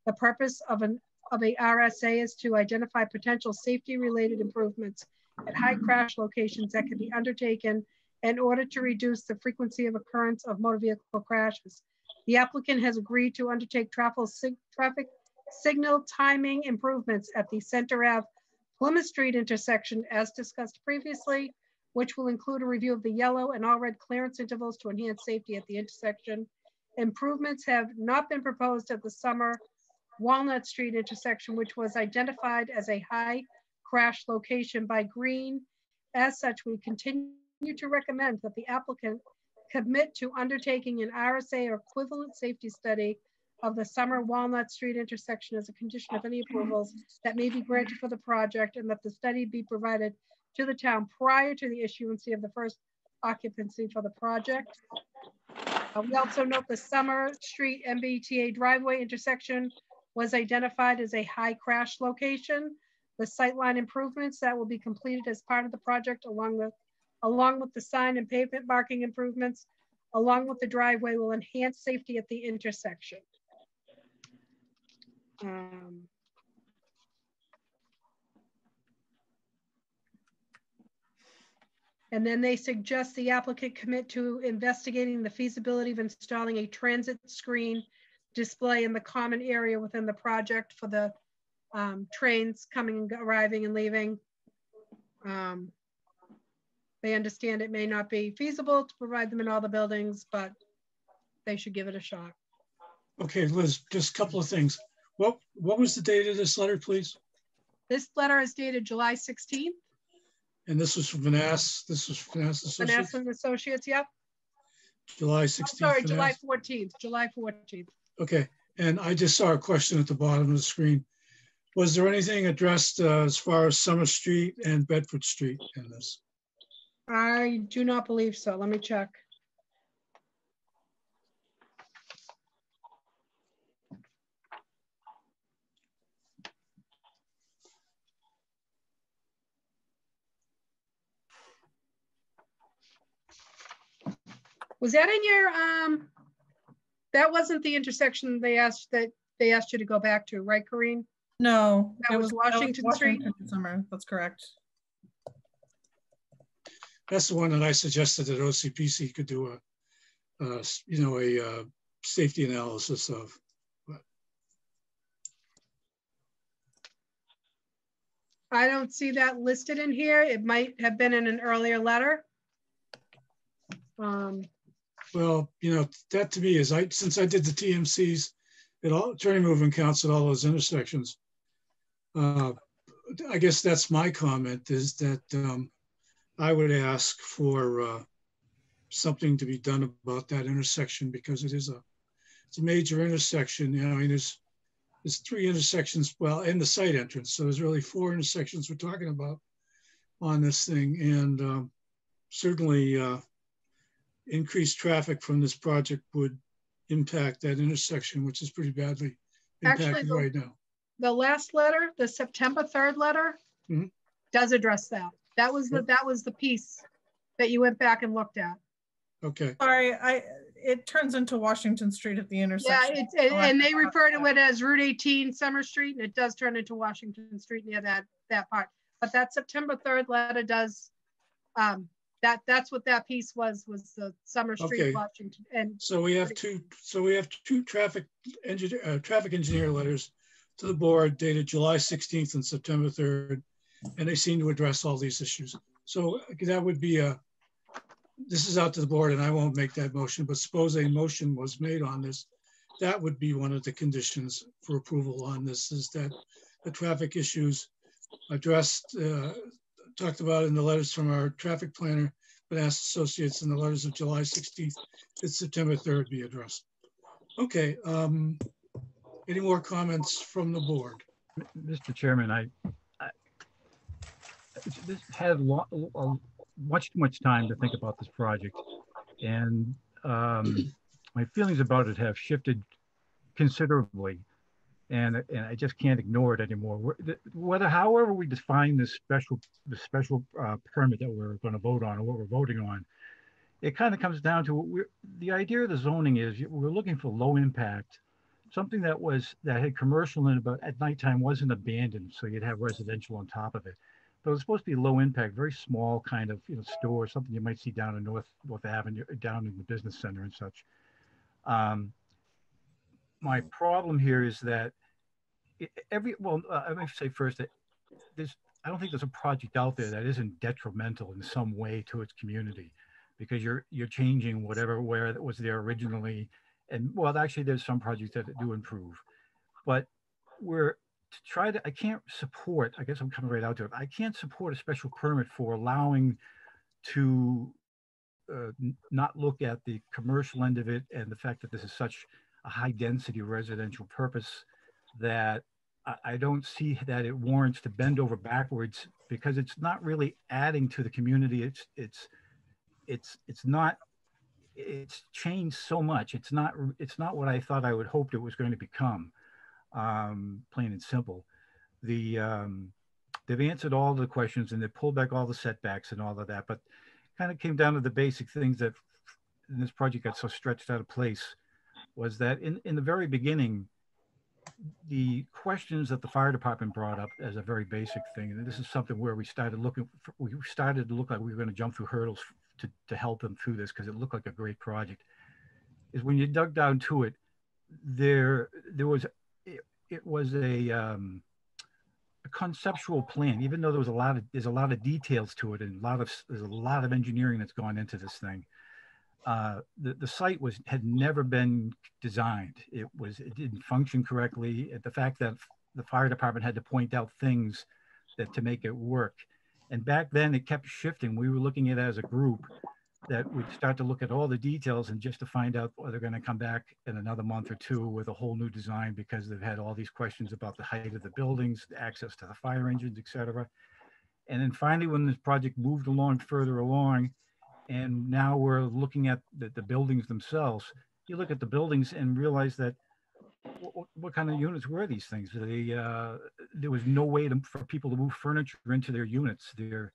The purpose of a RSA is to identify potential safety related improvements at high crash locations that can be undertaken in order to reduce the frequency of occurrence of motor vehicle crashes. The applicant has agreed to undertake traffic signal timing improvements at the Center Ave Plymouth Street intersection as discussed previously, which will include a review of the yellow and all red clearance intervals to enhance safety at the intersection. Improvements have not been proposed at the Summer Walnut Street intersection, which was identified as a high crash location by Green. As such, we continue to recommend that the applicant commit to undertaking an RSA or equivalent safety study of the Summer Walnut Street intersection as a condition of any approvals that may be granted for the project, and that the study be provided to the town prior to the issuance of the first occupancy for the project. We also note the Summer Street MBTA driveway intersection was identified as a high crash location. The sightline improvements that will be completed as part of the project along with the sign and pavement marking improvements, along with the driveway, will enhance safety at the intersection. And then they suggest the applicant commit to investigating the feasibility of installing a transit screen display in the common area within the project for the trains coming and arriving and leaving. They understand it may not be feasible to provide them in all the buildings, but they should give it a shot. Okay, Liz, just a couple of things. What was the date of this letter, please? This letter is dated July 16th. And this was from Vanessa. This was Vanessa Associates? Vanessa and Associates, yep. July 16th. I'm sorry, July 14th. July 14th. Okay, and I just saw a question at the bottom of the screen. Was there anything addressed as far as Summer Street and Bedford Street in this? I do not believe so. Let me check. Was that in your, that wasn't the intersection they asked you to go back to, right, Corinne? No, That was Washington Street? Summer, that's correct. That's the one that I suggested that OCPC could do a safety analysis of. But I don't see that listed in here. It might have been in an earlier letter. Well, that to me is, since I did the TMCs, turning movement counts at all those intersections. I guess that's my comment, is that I would ask for something to be done about that intersection, because it's a major intersection. I mean, there's 3 intersections, well, in the site entrance. So there's really 4 intersections we're talking about on this thing. And certainly increased traffic from this project would impact that intersection, which is pretty badly impacted right now. The last letter, the September 3rd letter, does address that. That was the piece that you went back and looked at. Okay. Sorry, it turns into Washington Street at the intersection. Yeah, and they refer to it as Route 18 Summer Street, and it does turn into Washington Street near that part. But that September 3rd letter does, that's what that piece was the Summer Street, okay. Washington. And so we have two traffic engineer letters to the board dated July 16th and September 3rd, and they seem to address all these issues. So that would be this is out to the board, and I won't make that motion, but suppose a motion was made on this, that would be one of the conditions for approval on this, is that the traffic issues addressed, talked about in the letters from our traffic planner, Vanessa Associates, in the letters of July 16th and September 3rd be addressed. Okay, any more comments from the board? Mr. Chairman, I this had much too much time to think about this project, and my feelings about it have shifted considerably, and I just can't ignore it anymore. However we define this special permit that we're going to vote on, or what we're voting on, it kind of comes down to the idea of the zoning is we're looking for low impact, something that had commercial in it, but at nighttime wasn't abandoned, so you'd have residential on top of it. But it was supposed to be low impact, very small kind of store, something you might see down in North Avenue, down in the business center and such. My problem here is that let me say first that I don't think there's a project out there that isn't detrimental in some way to its community, because you're changing where that was there originally. And well, actually there's some projects that do improve, but I can't support, I guess I'm coming right out to it. I can't support a special permit for allowing to not look at the commercial end of it, and the fact that this is such a high density residential purpose that I don't see that it warrants to bend over backwards, because it's not really adding to the community. It's changed so much. It's not what I thought I would hoped it was going to become, plain and simple. They've answered all the questions and they pulled back all the setbacks and all of that, but kind of came down to the basic things that in this project got so stretched out of place, was that in the very beginning, the questions that the fire department brought up as a very basic thing, and this is something where we started to look like we were going to jump through hurdles to help them through this, because it looked like a great project, is when you dug down to it, it was a conceptual plan, even though there's a lot of details to it, and there's a lot of engineering that's gone into this thing. The site had never been designed. It didn't function correctly. The fact that the fire department had to point out things to make it work. And back then it kept shifting. We were looking at it as a group that we'd start to look at all the details, and just to find out whether they're going to come back in another month or two with a whole new design, because they've had all these questions about the height of the buildings, the access to the fire engines, et cetera. And then finally, when this project moved further along, and now we're looking at the buildings themselves, you look at the buildings and realize that what kind of units were these things? There was no way for people to move furniture into their units. The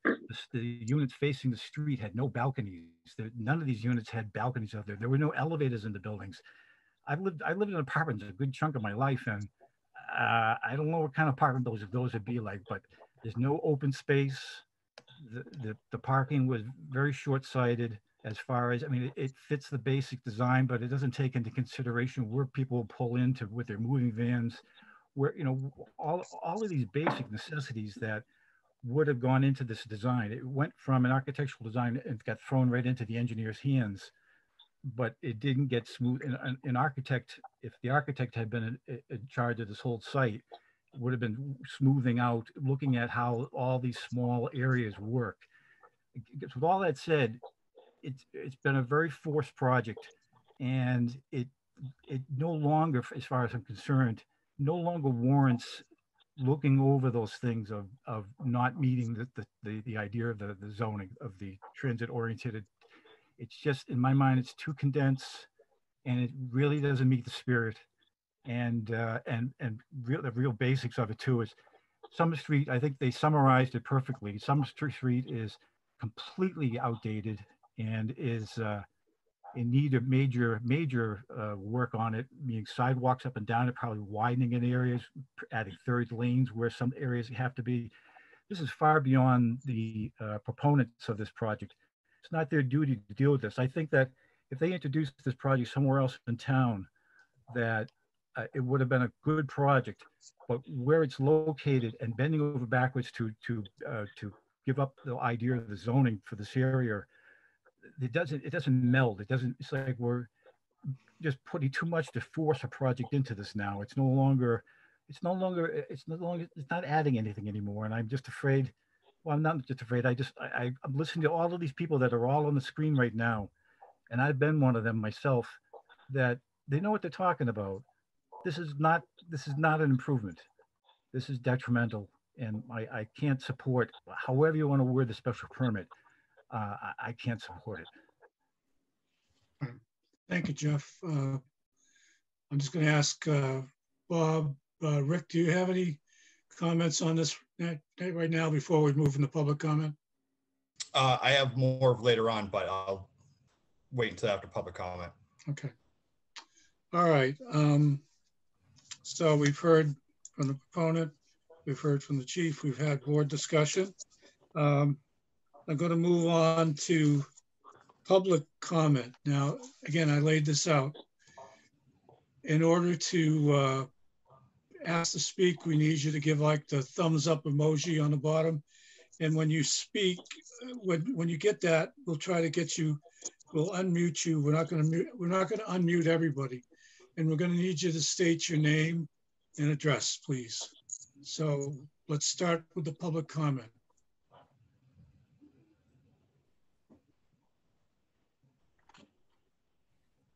units facing the street had no balconies. None of these units had balconies out there. There were no elevators in the buildings. I lived in apartments a good chunk of my life, and I don't know what kind of apartment those would be like, but there's no open space. The parking was very short-sighted, as far as, I mean, it fits the basic design, but it doesn't take into consideration where people pull into with their moving vans, where, all of these basic necessities that would have gone into this design. It went from an architectural design and got thrown right into the engineer's hands, but it didn't get smooth. An architect, if the architect had been in charge of this whole site, would have been smoothing out, looking at how all these small areas work. With all that said, it's been a very forced project, and it no longer, as far as I'm concerned, no longer warrants looking over those things of not meeting the idea of the zoning, of the transit oriented. It's just, in my mind, it's too condensed, and it really doesn't meet the spirit. And the real basics of it too is Summer Street. I think they summarized it perfectly. Summer Street is completely outdated and is in need of major work on it, meaning sidewalks up and down it, probably widening in areas, adding third lanes where some areas have to be. This is far beyond the proponents of this project. It's not their duty to deal with this. I think that if they introduced this project somewhere else in town, that it would have been a good project, but where it's located and bending over backwards to give up the idea of the zoning for this area, it doesn't meld. It's like just putting too much to force a project into this now. It's not adding anything anymore. And I'm just afraid, well, I'm not just afraid. I'm listening to all of these people that are all on the screen right now. And I've been one of them myself, that they know what they're talking about. This is not an improvement. This is detrimental. And I can't support, however you want to word the special permit, I can't support it. Thank you, Jeff. I'm just going to ask Bob, Rick, do you have any comments on this right now before we move into public comment? I have more later on, but I'll wait until after public comment. Okay. All right. So we've heard from the proponent, we've heard from the chief, we've had board discussion. I'm going to move on to public comment. Now, again, I laid this out. In order to ask to speak, we need you to give like the thumbs up emoji on the bottom. And when you speak, when you get that, we'll try to get you, we'll unmute you. We're not going to unmute everybody. And we're going to need you to state your name and address, please. So let's start with the public comment.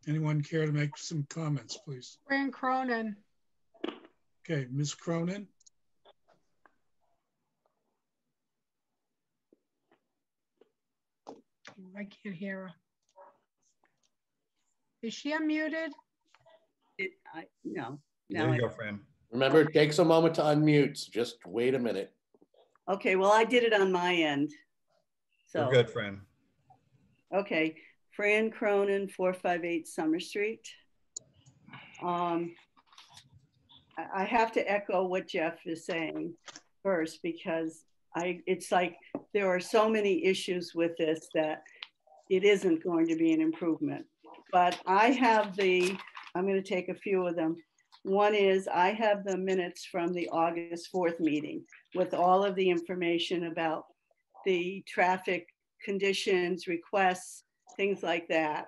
Anyone care to make some comments, please? Fran Cronin. Okay, Ms. Cronin. I can't hear her. Is she unmuted? No. There you go, Fran. Remember, it takes a moment to unmute. So just wait a minute. Okay, well, I did it on my end. So We're good, Fran. Okay, Fran Cronin, 458 Summer Street. I have to echo what Jeff is saying first, because it's like there are so many issues with this that it isn't going to be an improvement. But I'm going to take a few of them. One is I have the minutes from the August 4th meeting with all of the information about the traffic conditions, requests, things like that.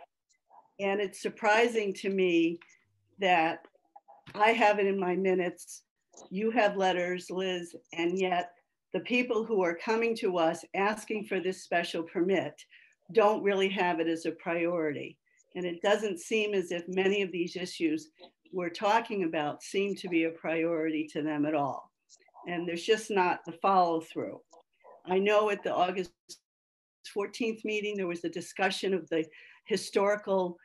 And it's surprising to me that I have it in my minutes, you have letters, Liz, and yet the people who are coming to us asking for this special permit don't really have it as a priority. And it doesn't seem as if many of these issues we're talking about seem to be a priority to them at all. And there's just not the follow through. I know at the August 14th meeting, there was a discussion of the historical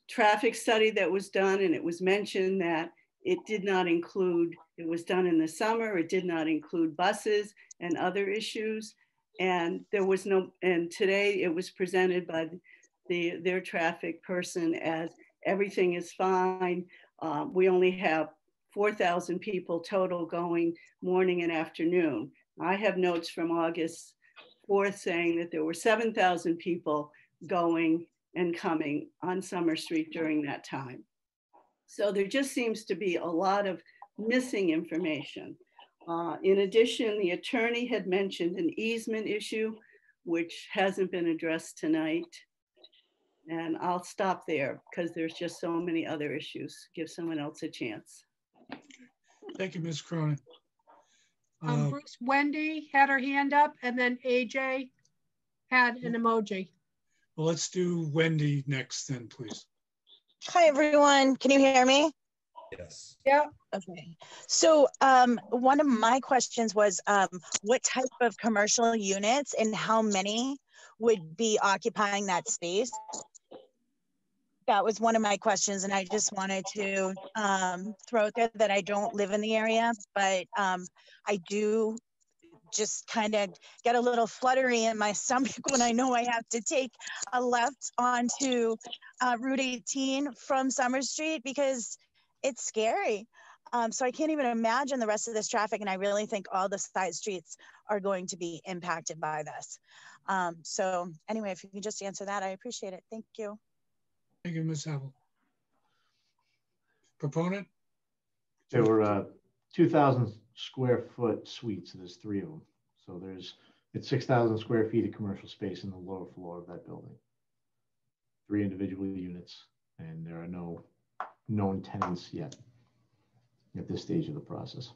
traffic study that was done, and it was mentioned that it did not include, it was done in the summer, it did not include buses and other issues. And there was no, and today it was presented by their traffic person as everything is fine. We only have 4,000 people total going morning and afternoon. I have notes from August 4th saying that there were 7,000 people going and coming on Summer Street during that time. So there just seems to be a lot of missing information. In addition, the attorney had mentioned an easement issue, which hasn't been addressed tonight. And I'll stop there because there's just so many other issues. Give someone else a chance. Thank you, Ms. Cronin. Bruce, Wendy had her hand up, and then AJ had an emoji. Well, let's do Wendy next then, please. Hi, everyone. Can you hear me? Yes. Yeah. Okay. So one of my questions was what type of commercial units and how many would be occupying that space? That was one of my questions, and I just wanted to throw out there that I don't live in the area, but I do just kind of get a little fluttery in my stomach when I know I have to take a left onto Route 18 from Summer Street, because it's scary. So I can't even imagine the rest of this traffic, and I really think all the side streets are going to be impacted by this. So anyway, if you could just answer that, I appreciate it. Thank you. Thank you, Ms. Havel. Proponent? There were 2,000 square foot suites. There's 3 of them. So it's 6,000 square feet of commercial space in the lower floor of that building. 3 individual units, and there are no known tenants yet at this stage of the process.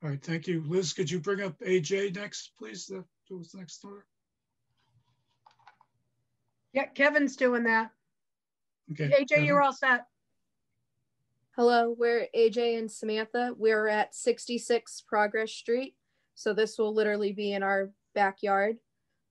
All right, thank you. Liz, could you bring up AJ next, please? That was the next door. Yeah, Kevin's doing that. Okay, AJ, Kevin. you're all set. Hello, we're AJ and Samantha. We're at 66 Progress Street. So this will literally be in our backyard.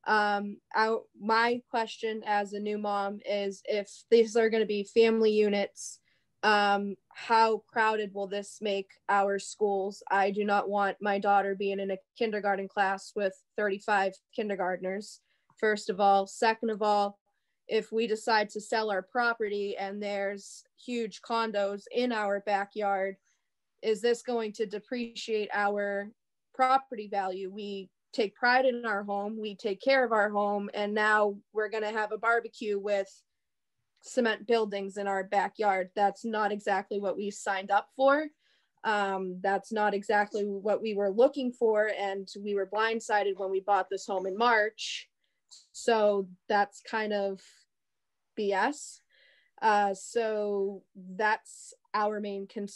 My question as a new mom is, if these are going to be family units, how crowded will this make our schools? I do not want my daughter being in a kindergarten class with 35 kindergartners, first of all. Second of all, if we decide to sell our property and there's huge condos in our backyard, is this going to depreciate our property value? We take pride in our home, we take care of our home, and now we're going to have a barbecue with cement buildings in our backyard. That's not exactly what we signed up for. That's not exactly what we were looking for, and we were blindsided when we bought this home in March. So that's kind of BS. So that's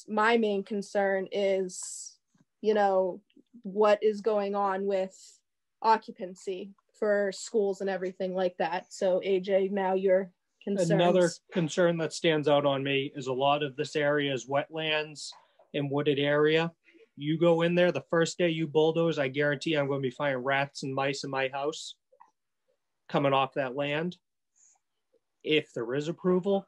my main concern is, you know, what is going on with occupancy for schools and everything like that. So AJ, now your concerns. Another concern that stands out on me is a lot of this area is wetlands and wooded area. You go in there, the first day you bulldoze, I guarantee I'm going to be finding rats and mice in my house coming off that land. If there is approval,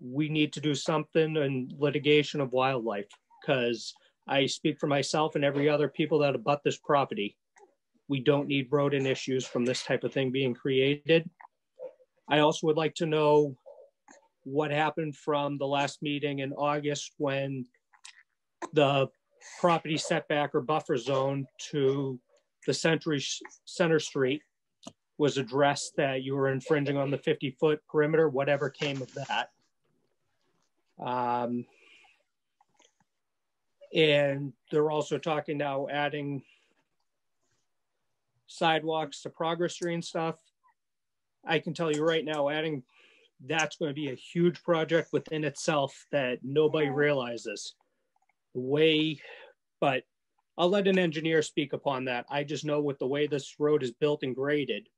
we need to do something in litigation of wildlife, because I speak for myself and every other people that abut this property. We don't need rodent issues from this type of thing being created. I also would like to know what happened from the last meeting in August when the property setback or buffer zone to the Center Street was addressed, that you were infringing on the 50-foot perimeter, whatever came of that. And they're also talking now adding sidewalks to Progress Street and stuff. I can tell you right now, that's going to be a huge project within itself that nobody realizes. But I'll let an engineer speak upon that. I just know with the way this road is built and graded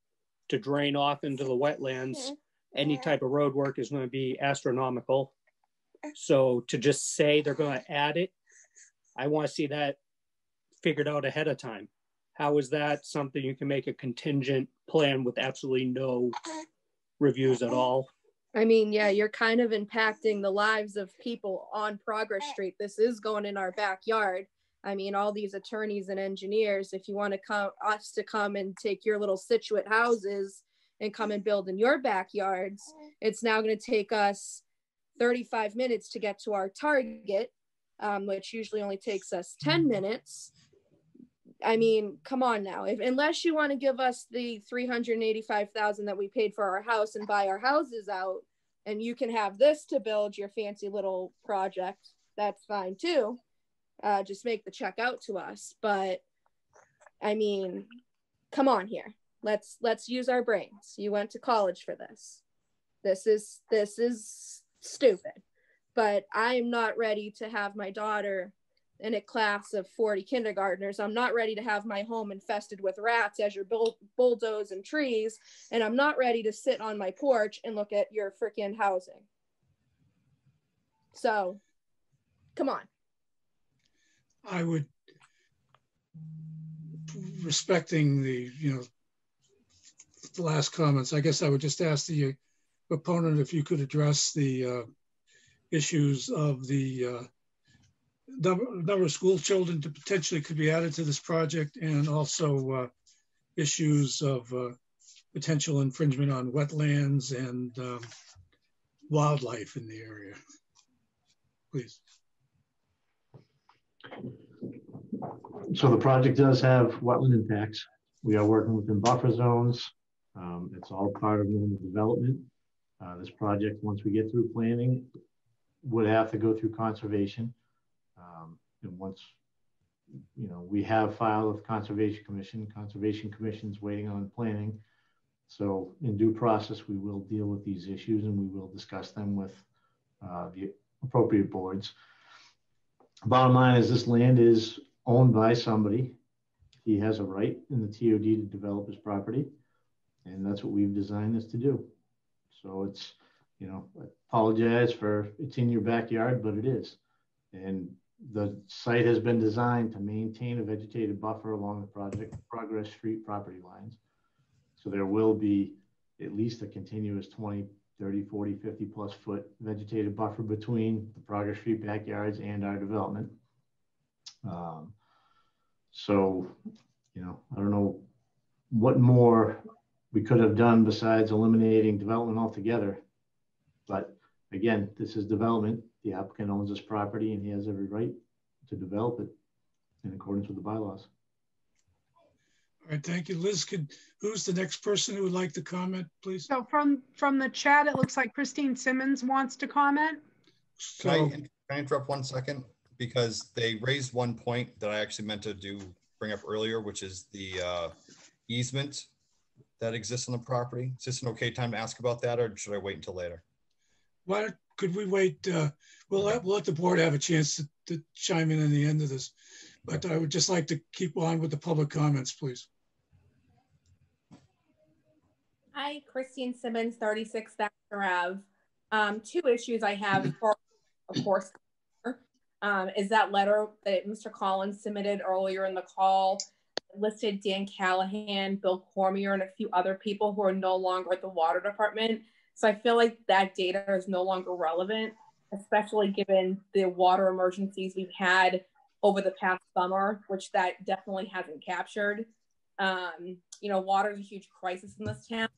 to drain off into the wetlands, any type of road work is going to be astronomical. So to just say they're going to add it, I want to see that figured out ahead of time. How is that something you can make a contingent plan with absolutely no reviews at all? I mean, yeah, you're kind of impacting the lives of people on Progress Street. This is going in our backyard. I mean, all these attorneys and engineers, if you want to come and take your little Situate houses and come and build in your backyards, it's now going to take us 35 minutes to get to our target, which usually only takes us 10 minutes. I mean, come on now. Unless you want to give us the $385,000 that we paid for our house and buy our houses out, and you can have this to build your fancy little project, that's fine too. Just make the check out to us. But I mean, come on here. Let's use our brains. You went to college for this. This is stupid. But I am not ready to have my daughter in a class of 40 kindergartners. I'm not ready to have my home infested with rats as you're bulldozing trees. And I'm not ready to sit on my porch and look at your freaking housing. So, come on. I would, respecting the last comments, I guess I would just ask the opponent if you could address the issues of the number of school children to potentially could be added to this project, and also issues of potential infringement on wetlands and wildlife in the area. Please. So the project does have wetland impacts. We are working within buffer zones. It's all part of normal development. This project, once we get through planning, would have to go through conservation. And once, we have filed with Conservation Commission. Conservation Commission's waiting on planning. So in due process, we will deal with these issues and we will discuss them with the appropriate boards. Bottom line is this land is owned by somebody. He has a right in the TOD to develop his property, and that's what we've designed this to do. So it's, you know, I apologize for it's in your backyard, but it is. And the site has been designed to maintain a vegetated buffer along the Progress Street property lines. So there will be at least a continuous 20, 30, 40, 50 plus foot vegetated buffer between the Progress Street backyards and our development. So, you know, I don't know what more we could have done besides eliminating development altogether. But again, this is development. The applicant owns this property and he has every right to develop it in accordance with the bylaws. All right, thank you. Liz, who's the next person who would like to comment, please? So from the chat, it looks like Christine Simmons wants to comment. Can I interrupt 1 second? Because they raised one point that I actually meant to bring up earlier, which is the easement that exists on the property. Is this an okay time to ask about that, or should I wait until later? Why could we wait? We'll let the board have a chance to chime in the end of this, but I would just like to keep on with the public comments, please. Hi, Christine Simmons, 36 Thatcher Ave. Two issues I have, for, of course, is that letter that Mr. Collins submitted earlier in the call listed Dan Callahan, Bill Cormier, and a few other people who are no longer at the water department. So I feel like that data is no longer relevant, especially given the water emergencies we've had over the past summer, which that definitely hasn't captured. You know, water is a huge crisis in this town.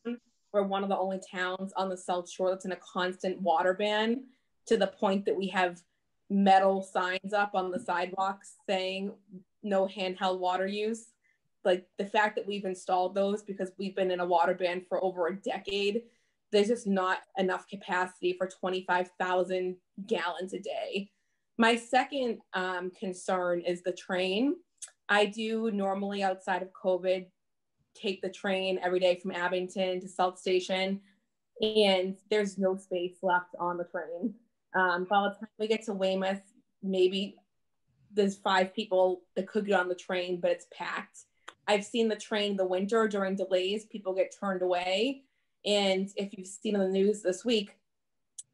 We're one of the only towns on the South Shore that's in a constant water ban, to the point that we have metal signs up on the sidewalks saying no handheld water use. Like, the fact that we've installed those because we've been in a water ban for over a decade, there's just not enough capacity for 25,000 gallons a day. My second concern is the train. I do normally, outside of COVID, take the train every day from Abington to South Station, and there's no space left on the train. By the time we get to Weymouth, maybe there's 5 people that could get on the train, but it's packed. I've seen the train in the winter during delays, people get turned away. And if you've seen in the news this week,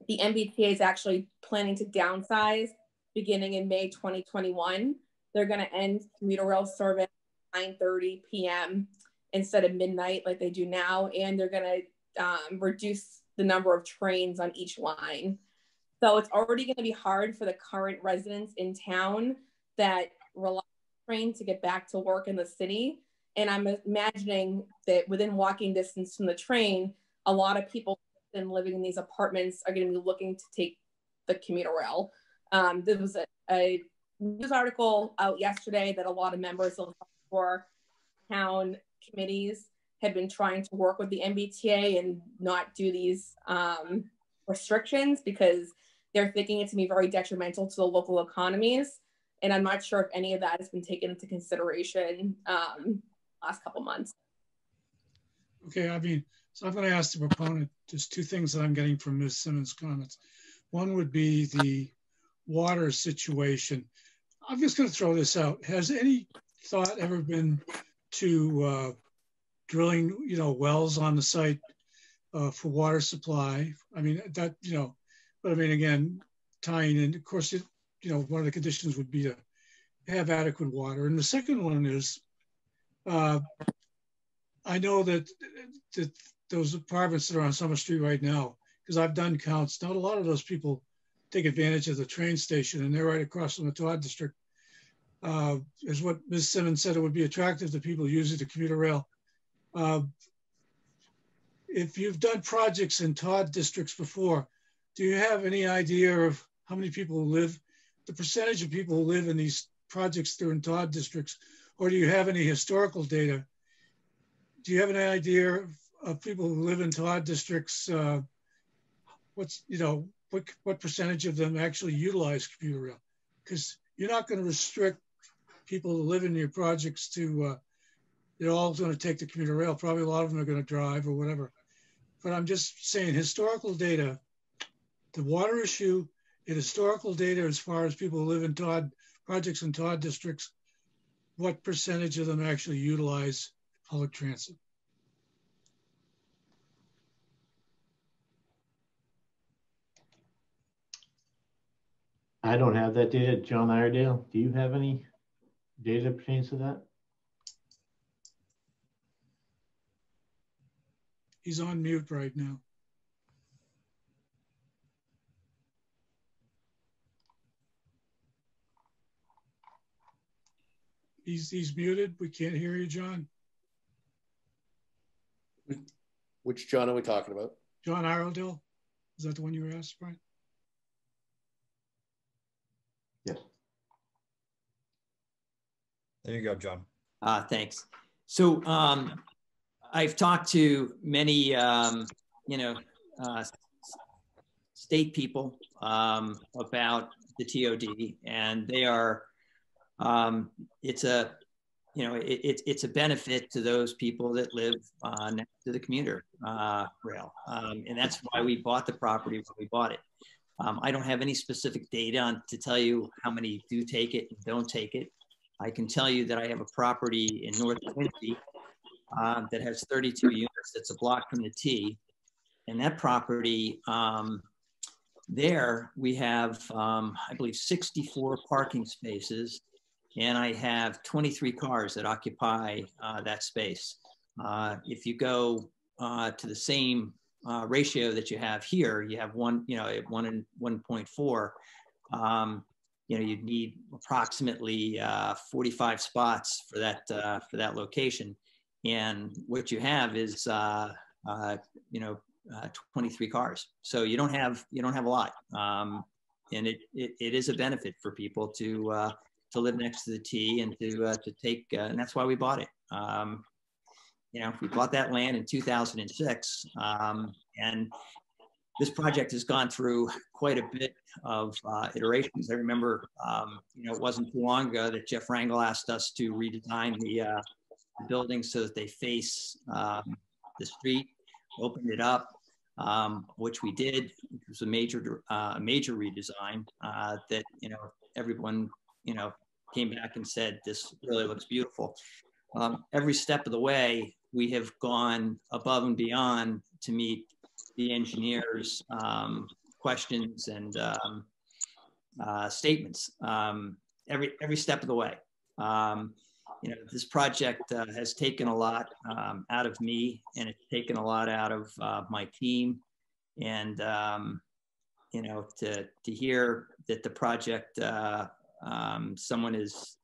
the MBTA is actually planning to downsize beginning in May 2021. They're going to end commuter rail service at 9:30 p.m. instead of midnight like they do now. And they're going to reduce the number of trains on each line. So it's already going to be hard for the current residents in town that rely on the train to get back to work in the city. And I'm imagining that within walking distance from the train, a lot of people living in these apartments are going to be looking to take the commuter rail. There was a news article out yesterday that a lot of members of for town committees have been trying to work with the MBTA and not do these restrictions because they're thinking it's going to be very detrimental to the local economies. And I'm not sure if any of that has been taken into consideration last couple months. Okay, I mean, so I'm going to ask the proponent just 2 things that I'm getting from Ms. Simmons' comments. One would be the water situation. I'm just going to throw this out. Has any thought ever been to drilling, you know, wells on the site for water supply? I mean, that, you know, but I mean, again, tying in, of course, it, you know, one of the conditions would be to have adequate water. And the second one is, I know that those apartments that are on Summer Street right now, because I've done counts, not a lot of those people take advantage of the train station, and they're right across from the Todd District. Is what Ms. Simmons said, it would be attractive to people using the commuter rail. If you've done projects in Todd districts before, do you have any idea of how many people live, the percentage of people who live in these projects that are in Todd districts, or do you have any historical data? Do you have any idea of people who live in Todd districts? What's, you know, what percentage of them actually utilize commuter rail? Because you're not going to restrict people who live in your projects to they're all going to take the commuter rail. Probably a lot of them are going to drive or whatever. But I'm just saying historical data, the water issue and historical data as far as people who live in projects in Todd districts, what percentage of them actually utilize public transit? I don't have that data. John Iredale, do you have any data that pertains to that? He's on mute right now. He's muted. We can't hear you, John. Which John are we talking about? John Iredale? Is that the one you were asked, Brian? Yes. There you go, John. Thanks. So I've talked to many, state people about the TOD, and they are, it's a benefit to those people that live next to the commuter rail, and that's why we bought the property when we bought it. I don't have any specific data to tell you how many do take it and don't take it. I can tell you that I have a property in North Quincy that has 32 units. That's a block from the T. And that property, there we have, I believe, 64 parking spaces. And I have 23 cars that occupy that space. If you go to the same ratio that you have here, you have 1 and 1.4. You'd need approximately 45 spots for that location, and what you have is 23 cars. So you don't have a lot, and it is a benefit for people to live next to the T and to take, and that's why we bought it. We bought that land in 2006, and this project has gone through quite a bit of iterations. I remember, it wasn't too long ago that Jeff Rangel asked us to redesign the buildings so that they face the street, opened it up, which we did. It was a major redesign that, everyone, came back and said, this really looks beautiful. Every step of the way, we have gone above and beyond to meet the engineers' questions and statements every step of the way. This project has taken a lot out of me, and it's taken a lot out of my team. And to hear that the project, someone is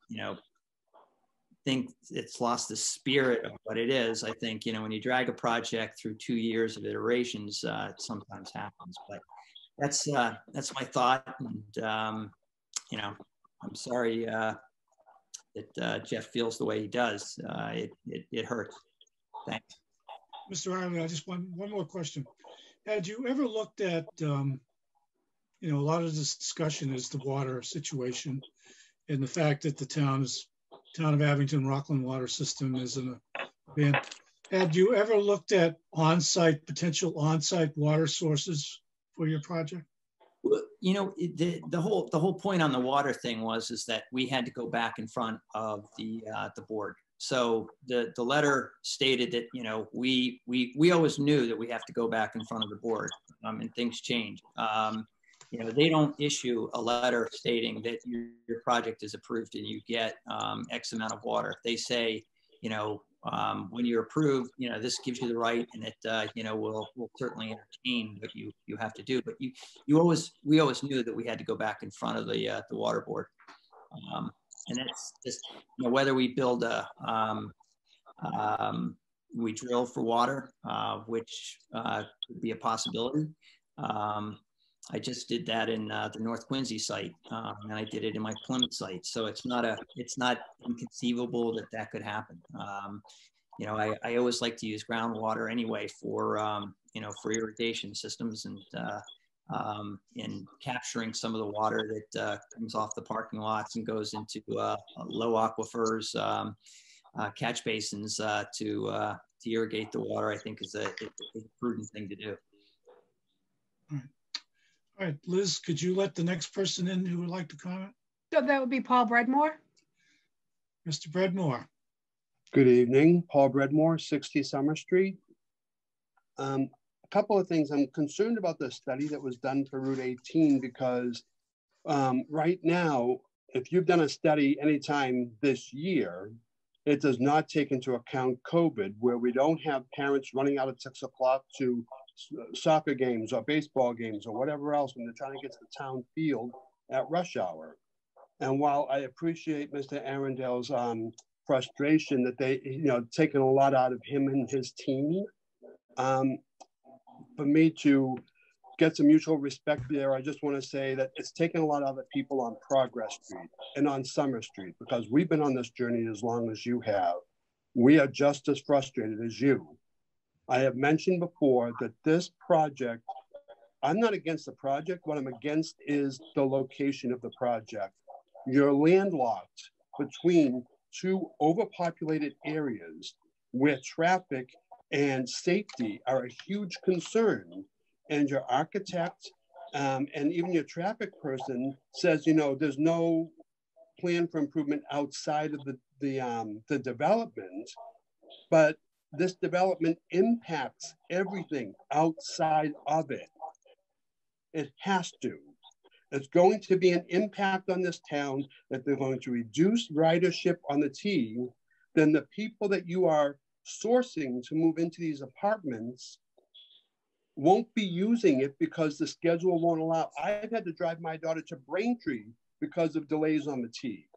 think it's lost the spirit of what it is. I think, when you drag a project through 2 years of iterations, it sometimes happens, but that's my thought. And, I'm sorry that Jeff feels the way he does. It hurts. Thanks. Mr. Riley, I just one more question. Had you ever looked at, a lot of this discussion is the water situation and the fact that the town of Abington, Rockland water system is in a ban. Had you ever looked at potential on-site water sources for your project? Well, the whole point on the water thing is that we had to go back in front of the board. So the letter stated that, we always knew that we have to go back in front of the board, and things change. They don't issue a letter stating that your project is approved and you get X amount of water. They say, when you're approved, this gives you the right, and that we'll certainly entertain what you have to do. But we always knew that we had to go back in front of the water board, and that's just whether we build we drill for water, which could be a possibility. I just did that in the North Quincy site, and I did it in my Plymouth site. So it's not inconceivable that could happen. I always like to use groundwater anyway for irrigation systems and in capturing some of the water that comes off the parking lots and goes into low aquifers. catch basins to irrigate the water, I think is a prudent thing to do. All right, Liz, could you let the next person in who would like to comment? So that would be Paul Breadmore. Mr. Breadmore. Good evening, Paul Breadmore, 60 Summer Street. A couple of things. I'm concerned about the study that was done for Route 18 because right now, if you've done a study anytime this year, it does not take into account COVID, where we don't have parents running out at 6 o'clock to soccer games or baseball games or whatever else when they're trying to get to the town field at rush hour. And while I appreciate Mr. Arundel's frustration that they, taken a lot out of him and his team, for me to get some mutual respect there, I just want to say that it's taken a lot out of the people on Progress Street and on Summer Street, because we've been on this journey as long as you have. We are just as frustrated as you. I have mentioned before that this project, I'm not against the project. What I'm against is the location of the project. You're landlocked between two overpopulated areas where traffic and safety are a huge concern. And your architect and even your traffic person says, there's no plan for improvement outside of the development, but this development impacts everything outside of it. It has to. It's going to be an impact on this town that they're going to reduce ridership on the T. Then the people that you are sourcing to move into these apartments won't be using it because the schedule won't allow. I've had to drive my daughter to Braintree because of delays on the T.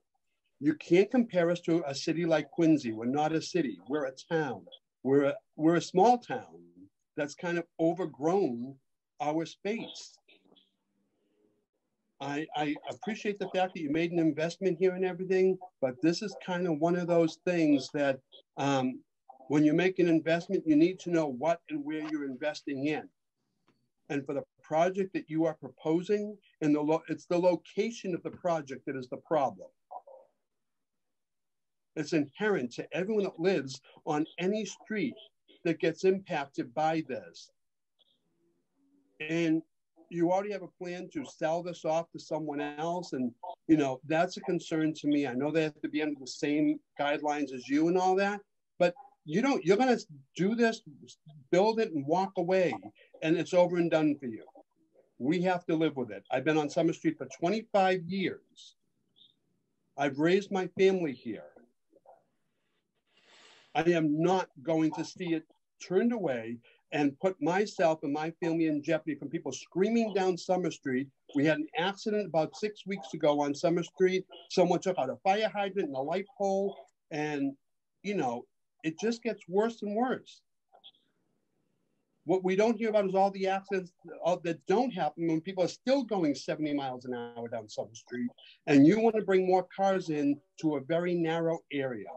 You can't compare us to a city like Quincy. We're not a city, we're a town. We're a small town that's kind of overgrown our space. I appreciate the fact that you made an investment here and everything, but this is kind of one of those things that when you make an investment, you need to know what and where you're investing in. And for the project that you are proposing, and it's the location of the project that is the problem. It's inherent to everyone that lives on any street that gets impacted by this. And you already have a plan to sell this off to someone else. And, that's a concern to me. I know they have to be under the same guidelines as you and all that, but you're going to do this, build it and walk away, and it's over and done for you. We have to live with it. I've been on Summer Street for 25 years. I've raised my family here. I am not going to see it turned away and put myself and my family in jeopardy from people screaming down Summer Street. We had an accident about 6 weeks ago on Summer Street. Someone took out a fire hydrant and a light pole, and, it just gets worse and worse. What we don't hear about is all the accidents that don't happen when people are still going 70 miles an hour down Summer Street, and you want to bring more cars in to a very narrow area.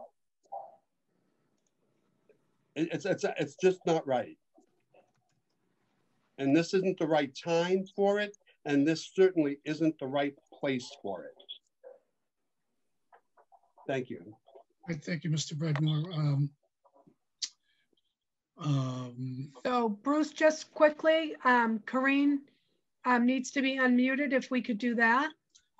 It's just not right. And this isn't the right time for it, and this certainly isn't the right place for it. Thank you. Thank you, Mr. Breadmore. So Bruce, just quickly, Corinne needs to be unmuted if we could do that.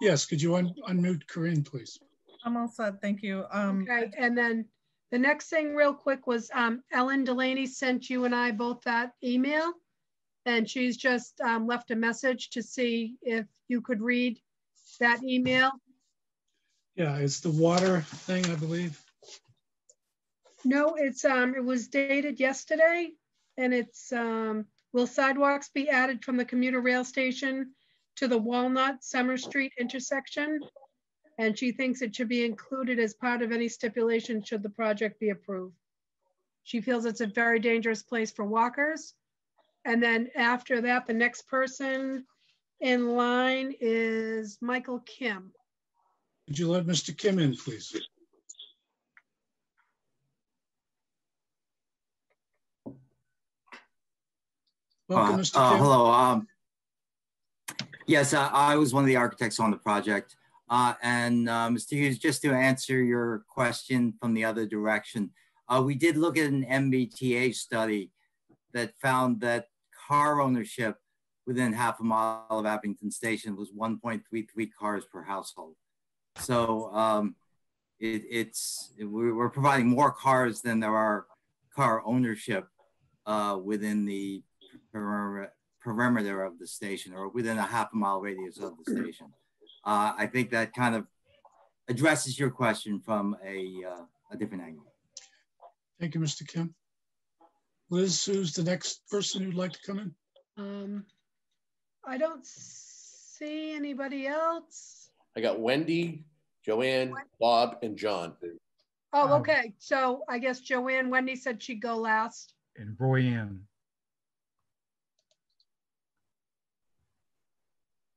Yes, could you unmute Corinne, please? I'm all set, thank you. Okay, and then the next thing real quick was Ellen Delaney sent you and I both that email, and she's just left a message to see if you could read that email. Yeah, it's the water thing, I believe. No, it's it was dated yesterday, and it's will sidewalks be added from the commuter rail station to the Walnut Summer Street intersection? And she thinks it should be included as part of any stipulation should the project be approved. She feels it's a very dangerous place for walkers. And then after that, the next person in line is Michael Kim. Could you let Mr. Kim in, please? Welcome, Mr. Kim. Hello. Yes, I was one of the architects on the project. Mr. Hughes, just to answer your question from the other direction, we did look at an MBTA study that found that car ownership within half a mile of Abington Station was 1.33 cars per household. So we're providing more cars than there are car ownership within the perimeter of the station, or within a half a mile radius of the station. I think that kind of addresses your question from a different angle. Thank you, Mr. Kim. Liz, who's the next person who'd like to come in? I don't see anybody else. I got Wendy, Joanne, Bob, and John. Oh, okay. So I guess Joanne, Wendy said she'd go last. And Royanne.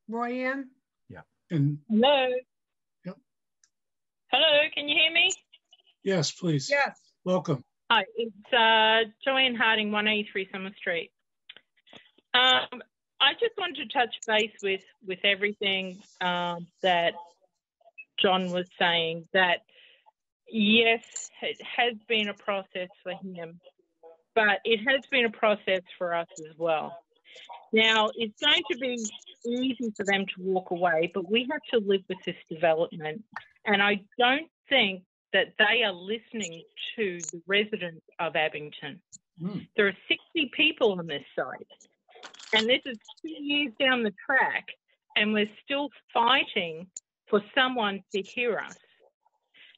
Royanne? Yeah. And hello. Yep. Hello, can you hear me? Yes, please. Yes. Welcome. Hi, it's Joanne Harding, 183 Summer Street. I just wanted to touch base with everything that John was saying, that yes, it has been a process for him, but it has been a process for us as well. Now, it's going to be easy for them to walk away, but we have to live with this development. And I don't think that they are listening to the residents of Abington. There are 60 people on this site, and this is 2 years down the track, and we're still fighting for someone to hear us.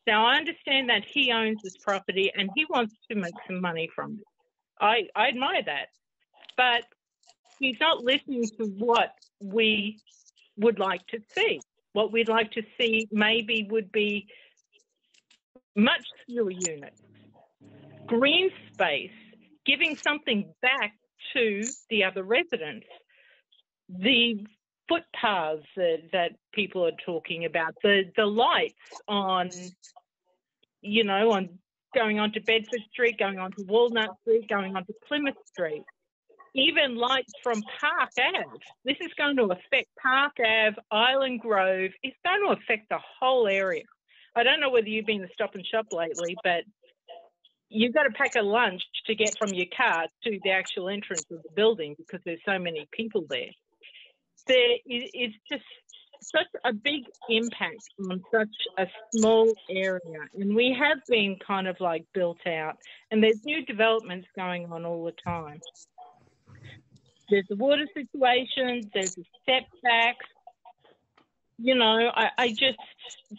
Now, I understand that he owns this property and he wants to make some money from it. I admire that, but he's not listening to what we would like to see. What we'd like to see maybe would be much fewer units, green space, giving something back to the other residents, the footpaths that people are talking about, the lights on, you know, on going onto Bedford Street, going onto Walnut Street, going onto Plymouth Street, even lights from Park Ave. This is going to affect Park Ave, Island Grove. It's going to affect the whole area. I don't know whether you've been to Stop and Shop lately, but you've got to pack a lunch to get from your car to the actual entrance of the building because there's so many people there. There is just such a big impact on such a small area, and we have been kind of like built out, and there's new developments going on all the time. There's the water situation, there's the setbacks. You know, I just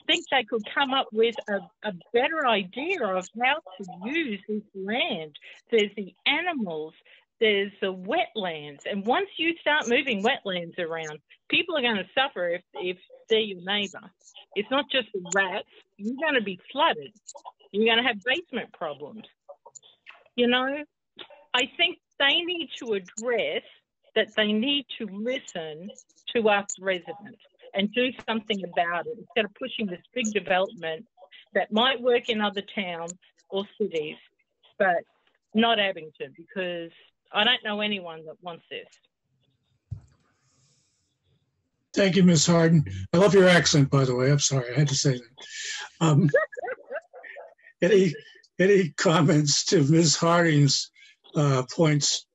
think they could come up with a better idea of how to use this land. There's the animals, there's the wetlands. And once you start moving wetlands around, people are going to suffer if they're your neighbour. It's not just the rats. You're going to be flooded. You're going to have basement problems. You know, I think they need to address that they need to listen to us residents and do something about it instead of pushing this big development that might work in other towns or cities, but not Abington, because I don't know anyone that wants this. Thank you, Ms. Harden. I love your accent, by the way. I'm sorry, I had to say that. Any comments to Ms. Harding's points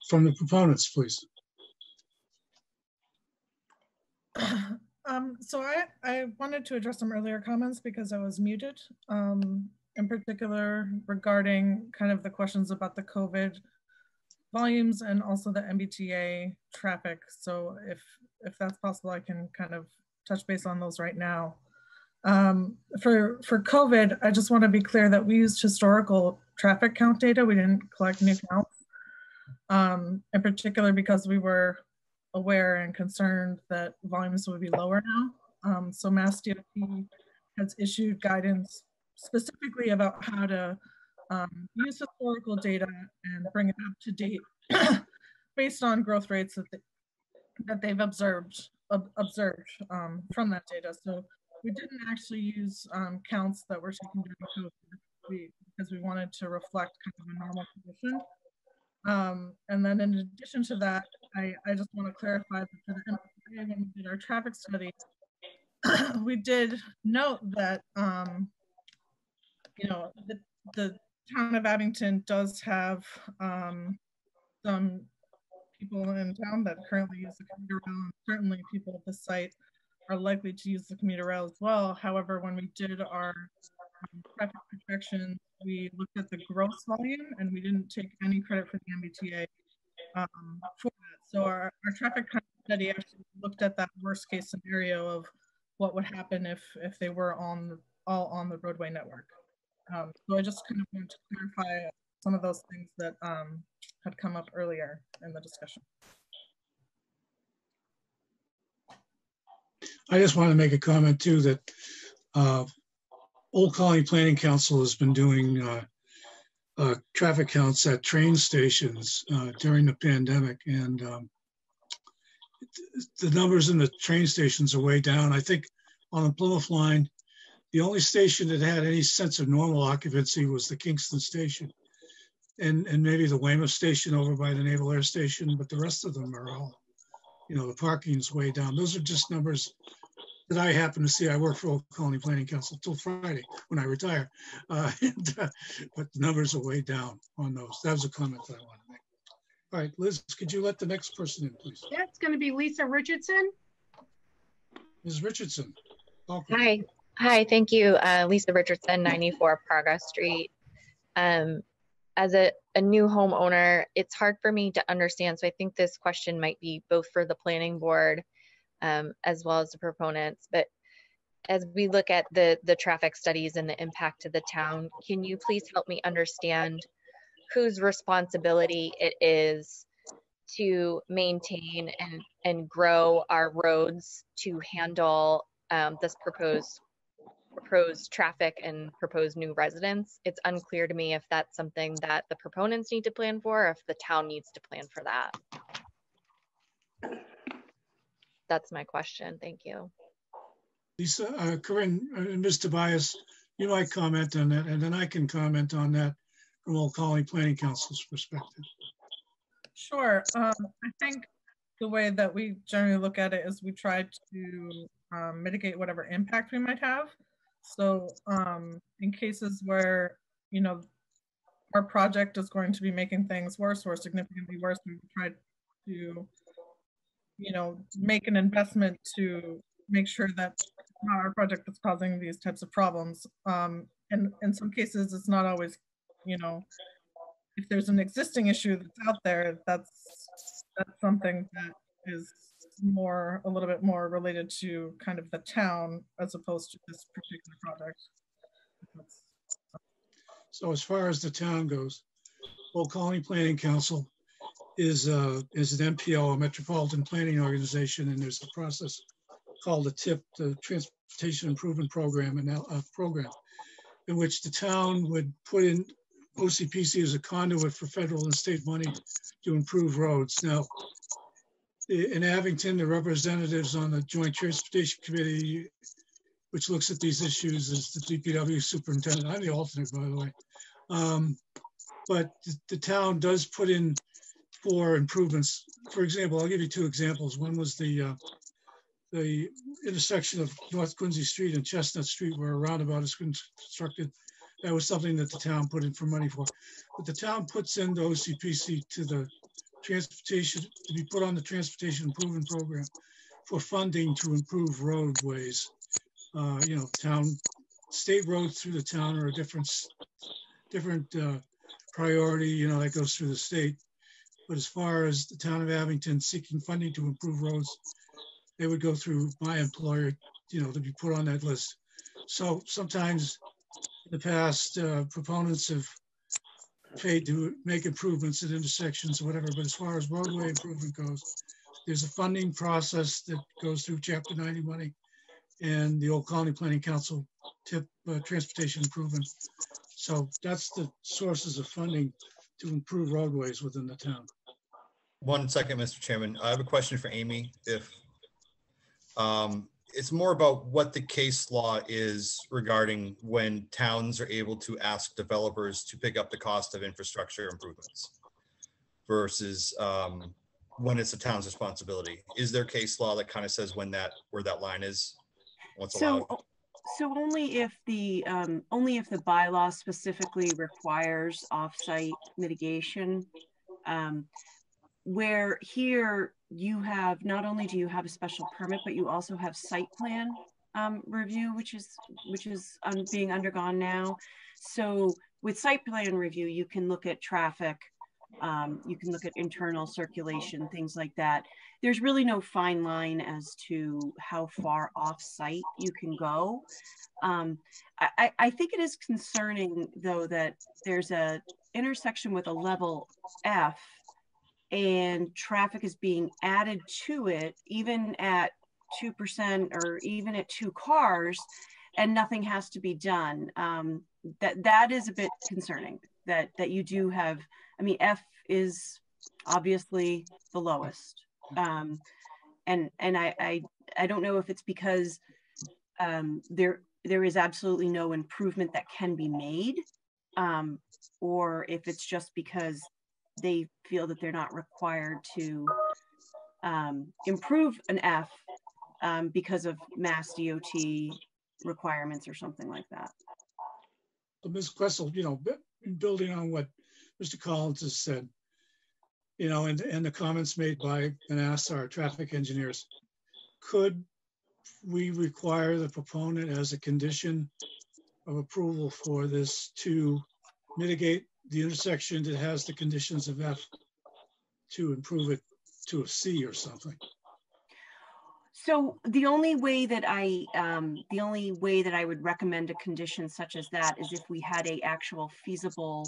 from the proponents, please? So I wanted to address some earlier comments because I was muted, in particular regarding kind of the questions about the COVID volumes and also the MBTA traffic. So if that's possible, I can kind of touch base on those right now. For COVID, I just want to be clear that we used historical traffic count data. We didn't collect new counts, in particular because we were aware and concerned that volumes would be lower now. So Mass DOT has issued guidance specifically about how to use historical data and bring it up to date based on growth rates that they've observed from that data. So we didn't actually use counts that were taken during COVID because we wanted to reflect kind of a normal condition. And then in addition to that, I just want to clarify that for the MBTA, when we did our traffic study, we did note that, you know, the town of Abington does have some people in town that currently use the commuter rail, and certainly people at the site are likely to use the commuter rail as well. However, when we did our traffic projections, we looked at the gross volume and we didn't take any credit for the MBTA for that. So our traffic study actually looked at that worst case scenario of what would happen if they were all on the roadway network. So I just kind of wanted to clarify some of those things that had come up earlier in the discussion. I just want to make a comment too that Old Colony Planning Council has been doing traffic counts at train stations during the pandemic, and the numbers in the train stations are way down. I think on the Plymouth line, the only station that had any sense of normal occupancy was the Kingston station, and maybe the Weymouth station over by the Naval Air Station, but the rest of them are all, you know, the parking's way down. Those are just numbers that I happen to see. I work for Old Colony Planning Council till Friday when I retire, but the numbers are way down on those. That was a comment that I wanted to make. All right, Liz, could you let the next person in, please? Yeah, it's going to be Lisa Richardson. Ms. Richardson, welcome. Hi, thank you. Lisa Richardson, 94 Progress Street. As a new homeowner, it's hard for me to understand. So I think this question might be both for the planning board as well as the proponents. But as we look at the traffic studies and the impact to the town, can you please help me understand whose responsibility it is to maintain and grow our roads to handle this proposed traffic and proposed new residents? It's unclear to me if that's something that the proponents need to plan for, or if the town needs to plan for that. That's my question. Thank you. Lisa, Corinne, Ms. Tobias, you might comment on that, and then I can comment on that from Old Colony Planning Council's perspective. Sure. I think the way that we generally look at it is we try to mitigate whatever impact we might have. So in cases where, you know, our project is going to be making things worse or significantly worse, we try to, you know, make an investment to make sure that our project is causing these types of problems. And in some cases, it's not always, you know, if there's an existing issue that's out there, that's something that is a little bit more related to kind of the town as opposed to this particular project. So as far as the town goes, Old Colony Planning Council is an MPO, a Metropolitan Planning Organization, and there's a process called the TIP, the Transportation Improvement Program, and program in which the town would put in OCPC as a conduit for federal and state money to improve roads. Now, in Abington, the representatives on the Joint Transportation Committee, which looks at these issues, is the DPW superintendent. I'm the alternate, by the way. But the town does put in for improvements. For example, I'll give you two examples. One was the intersection of North Quincy Street and Chestnut Street, where a roundabout is constructed. That was something that the town put in for money for. But the town puts in the OCPC to the transportation, to be put on the Transportation Improvement Program for funding to improve roadways. You know, state roads through the town are a different priority, you know, that goes through the state. But as far as the town of Abington seeking funding to improve roads, they would go through my employer, you know, to be put on that list. So sometimes in the past, proponents have paid to make improvements at intersections or whatever, but as far as roadway improvement goes, there's a funding process that goes through Chapter 90 money and the Old Colony Planning Council TIP transportation improvement. So that's the sources of funding to improve roadways within the town. 1 second, Mr. Chairman. I have a question for Amy. If it's more about what the case law is regarding when towns are able to ask developers to pick up the cost of infrastructure improvements versus when it's the town's responsibility. Is there case law that kind of says where that line is? what's allowed? So only if the bylaw specifically requires off-site mitigation. Where here you have, not only do you have a special permit, but you also have site plan review, which is being undergone now. So with site plan review, you can look at traffic, you can look at internal circulation, things like that. There's really no fine line as to how far off-site you can go. I think it is concerning, though, that there's a intersection with a level F and traffic is being added to it, even at 2% or even at 2 cars, and nothing has to be done. That is a bit concerning, that you do have, I mean, F is obviously the lowest. And I don't know if it's because there is absolutely no improvement that can be made, or if it's just because they feel that they're not required to improve an F because of Mass DOT requirements or something like that. Well, Ms. Questle, you know, building on what Mr. Collins has said, you know, and the comments made by Vanessa, our traffic engineers, could we require the proponent as a condition of approval for this to mitigate the intersection that has the conditions of F to improve it to a C or something? So the only way that I would recommend a condition such as that is if we had a actual feasible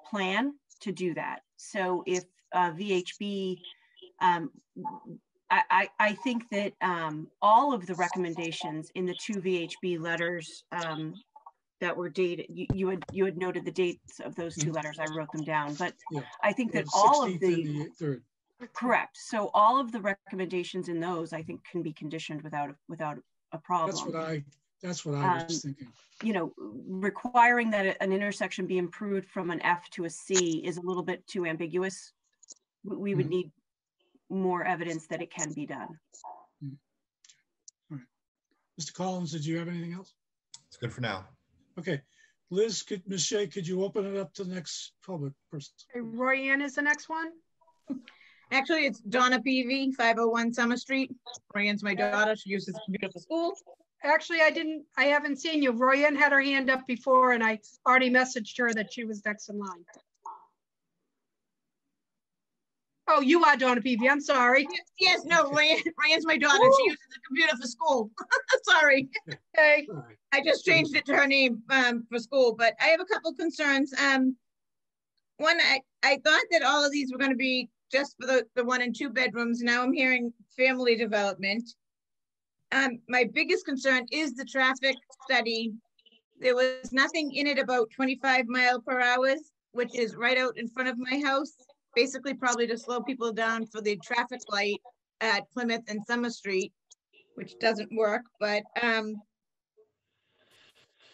plan to do that. So if VHB, I think that all of the recommendations in the 2 VHB letters that were dated, you had noted the dates of those 2 letters. I wrote them down, but yeah, I think that all of the correct. So all of the recommendations in those, I think, can be conditioned without a problem. That's what I was thinking. You know, requiring that an intersection be improved from an F to a C is a little bit too ambiguous. We would need more evidence that it can be done. All right. Mr. Collins, did you have anything else? It's good for now. Okay. Liz, Ms. Shea, could you open it up to the next public person? Okay, Roy Ann is the next one. Actually, it's Donna Peavy, 501 Summer Street. Roy Ann's my daughter. She uses the computer for school. Actually, I haven't seen you. Roy Ann had her hand up before and I already messaged her that she was next in line. Oh, you are Donna Peavy. I'm sorry. Yes, no, Ryan's my daughter. She uses the computer for school. Sorry. Okay. I just changed it to her name for school, but I have a couple concerns. One, I thought that all of these were going to be just for the 1 and 2 bedrooms. Now I'm hearing family development. My biggest concern is the traffic study. There was nothing in it about 25 mph, which is right out in front of my house. Basically probably to slow people down for the traffic light at Plymouth and Summer Street, which doesn't work. But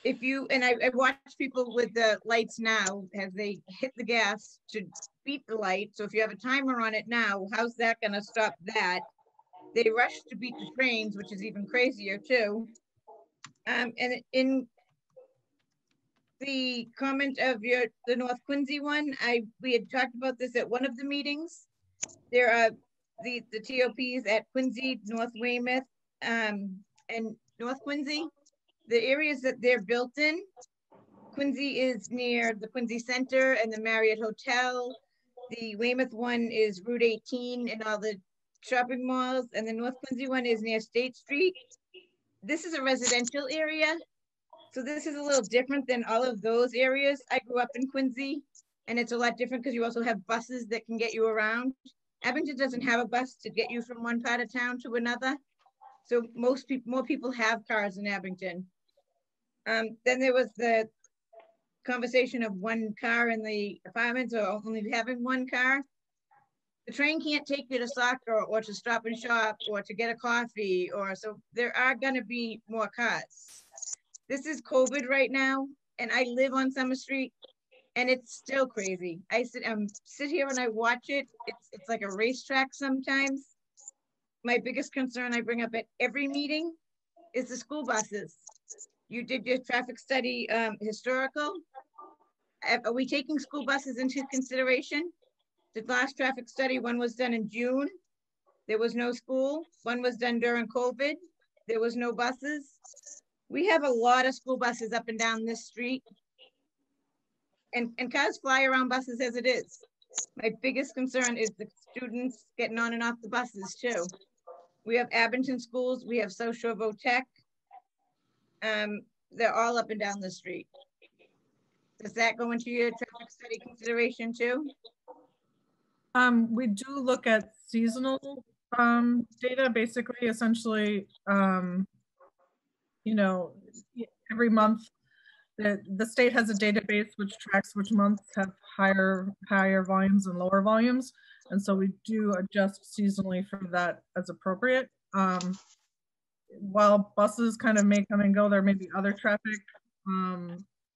if you, and I watch people with the lights now as they hit the gas to beat the light. So if you have a timer on it now, how's that gonna stop that? They rush to beat the trains, which is even crazier too. And in the comment of the North Quincy one, we had talked about this at one of the meetings. There are the TOPs at Quincy, North Weymouth, and North Quincy. The areas that they're built in, Quincy is near the Quincy Center and the Marriott Hotel. The Weymouth one is Route 18 and all the shopping malls, and the North Quincy one is near State Street. This is a residential area. So this is a little different than all of those areas. I grew up in Quincy, and it's a lot different because you also have buses that can get you around. Abington doesn't have a bus to get you from one part of town to another. So more people have cars in Abington. Then there was the conversation of 1 car in the apartments or only having 1 car. The train can't take you to soccer or to Stop and Shop or to get a coffee, so there are gonna be more cars. This is COVID right now, and I live on Summer Street, and it's still crazy. I sit here and I watch it. It's like a racetrack sometimes. My biggest concern I bring up at every meeting is the school buses. You did your traffic study historical. Are we taking school buses into consideration? The last traffic study, one was done in June. There was no school. One was done during COVID. There was no buses. We have a lot of school buses up and down this street. And cars fly around buses as it is. My biggest concern is the students getting on and off the buses too. We have Abington schools. We have South Shore Votech. They're all up and down the street. Does that go into your traffic study consideration too? We do look at seasonal data, basically, essentially, you know, every month the state has a database which tracks which months have higher volumes and lower volumes. And so we do adjust seasonally for that as appropriate. While buses kind of may come and go, there may be other traffic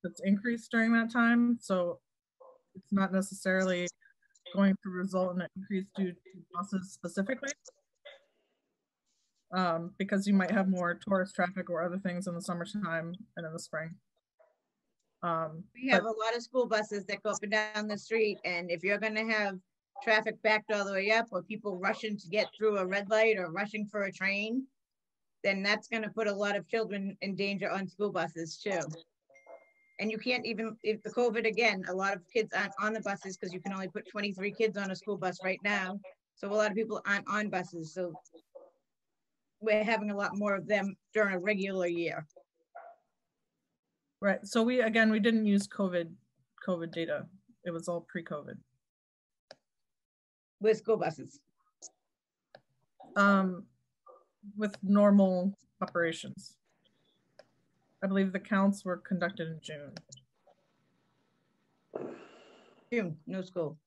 that's increased during that time. So it's not necessarily going to result in an increase due to buses specifically. Because you might have more tourist traffic or other things in the summertime and in the spring. We have a lot of school buses that go up and down the street, and if you're going to have traffic backed all the way up or people rushing to get through a red light or rushing for a train, then that's going to put a lot of children in danger on school buses too. And you can't even, if the COVID again, a lot of kids aren't on the buses because you can only put 23 kids on a school bus right now. So a lot of people aren't on buses. So we're having a lot more of them during a regular year. Right. So we didn't use COVID data. It was all pre-COVID. With school buses. With normal operations. I believe the counts were conducted in June. June, no school.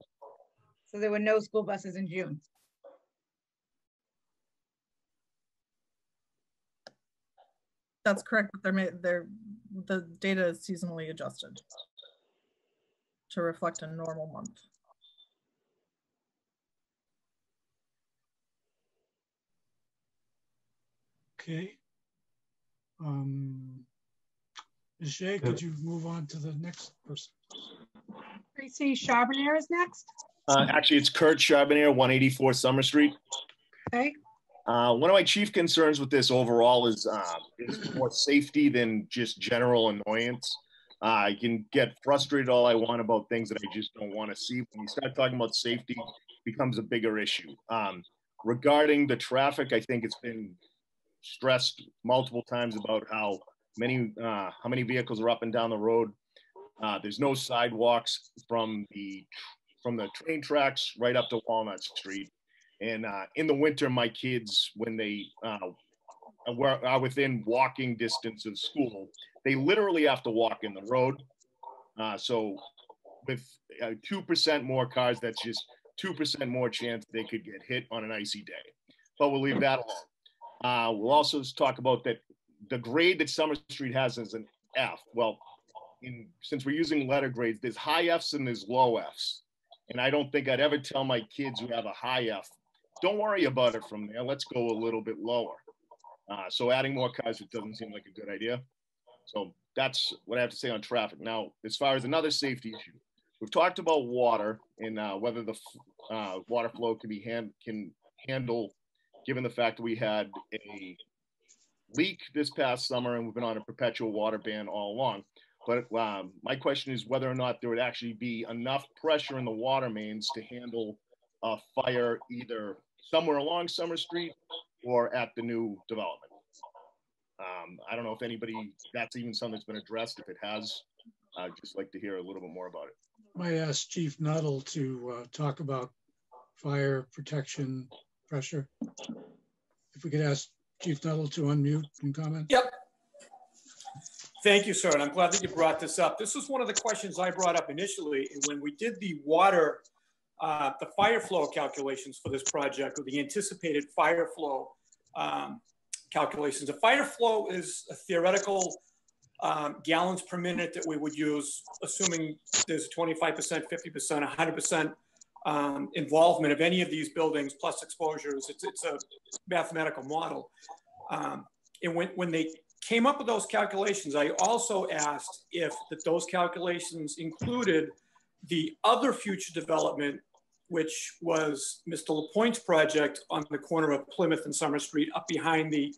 So there were no school buses in June. That's correct, but the data is seasonally adjusted to reflect a normal month. Okay. Ms. Shea, could you move on to the next person? Tracy Charbonnier is next. Actually, it's Kurt Charbonnier, 184 Summer Street. Okay. One of my chief concerns with this overall is more safety than just general annoyance. I can get frustrated all I want about things that I just don't want to see. When you start talking about safety, it becomes a bigger issue. Regarding the traffic, I think it's been stressed multiple times about how many vehicles are up and down the road. There's no sidewalks from the train tracks right up to Walnut Street. And in the winter, my kids, when they are within walking distance of school, they literally have to walk in the road. So with 2% more cars, that's just 2% more chance they could get hit on an icy day. But we'll leave that alone. We'll also talk about that the grade that Summer Street has is an F. Well, since we're using letter grades, there's high Fs and there's low Fs. And I don't think I'd ever tell my kids who have a high F, don't worry about it from there. Let's go a little bit lower. So adding more cars, it doesn't seem like a good idea. So that's what I have to say on traffic. Now, as far as another safety issue, we've talked about water and whether the water flow can handle, given the fact that we had a leak this past summer and we've been on a perpetual water ban all along. But my question is whether or not there would actually be enough pressure in the water mains to handle a fire either somewhere along Summer Street or at the new development. I don't know if that's even something that's been addressed. If it has, I'd just like to hear a little bit more about it. I might ask Chief Nuttall to talk about fire protection pressure. If we could ask Chief Nuttall to unmute and comment. Yep. Thank you, sir. And I'm glad that you brought this up. This was one of the questions I brought up initially when we did the the fire flow calculations for this project, or the anticipated fire flow calculations. The fire flow is a theoretical gallons per minute that we would use, assuming there's 25%, 50%, 100% involvement of any of these buildings plus exposures. It's a mathematical model. And when they came up with those calculations, I also asked if those calculations included the other future development, which was Mr. LaPointe's project on the corner of Plymouth and Summer Street, up behind the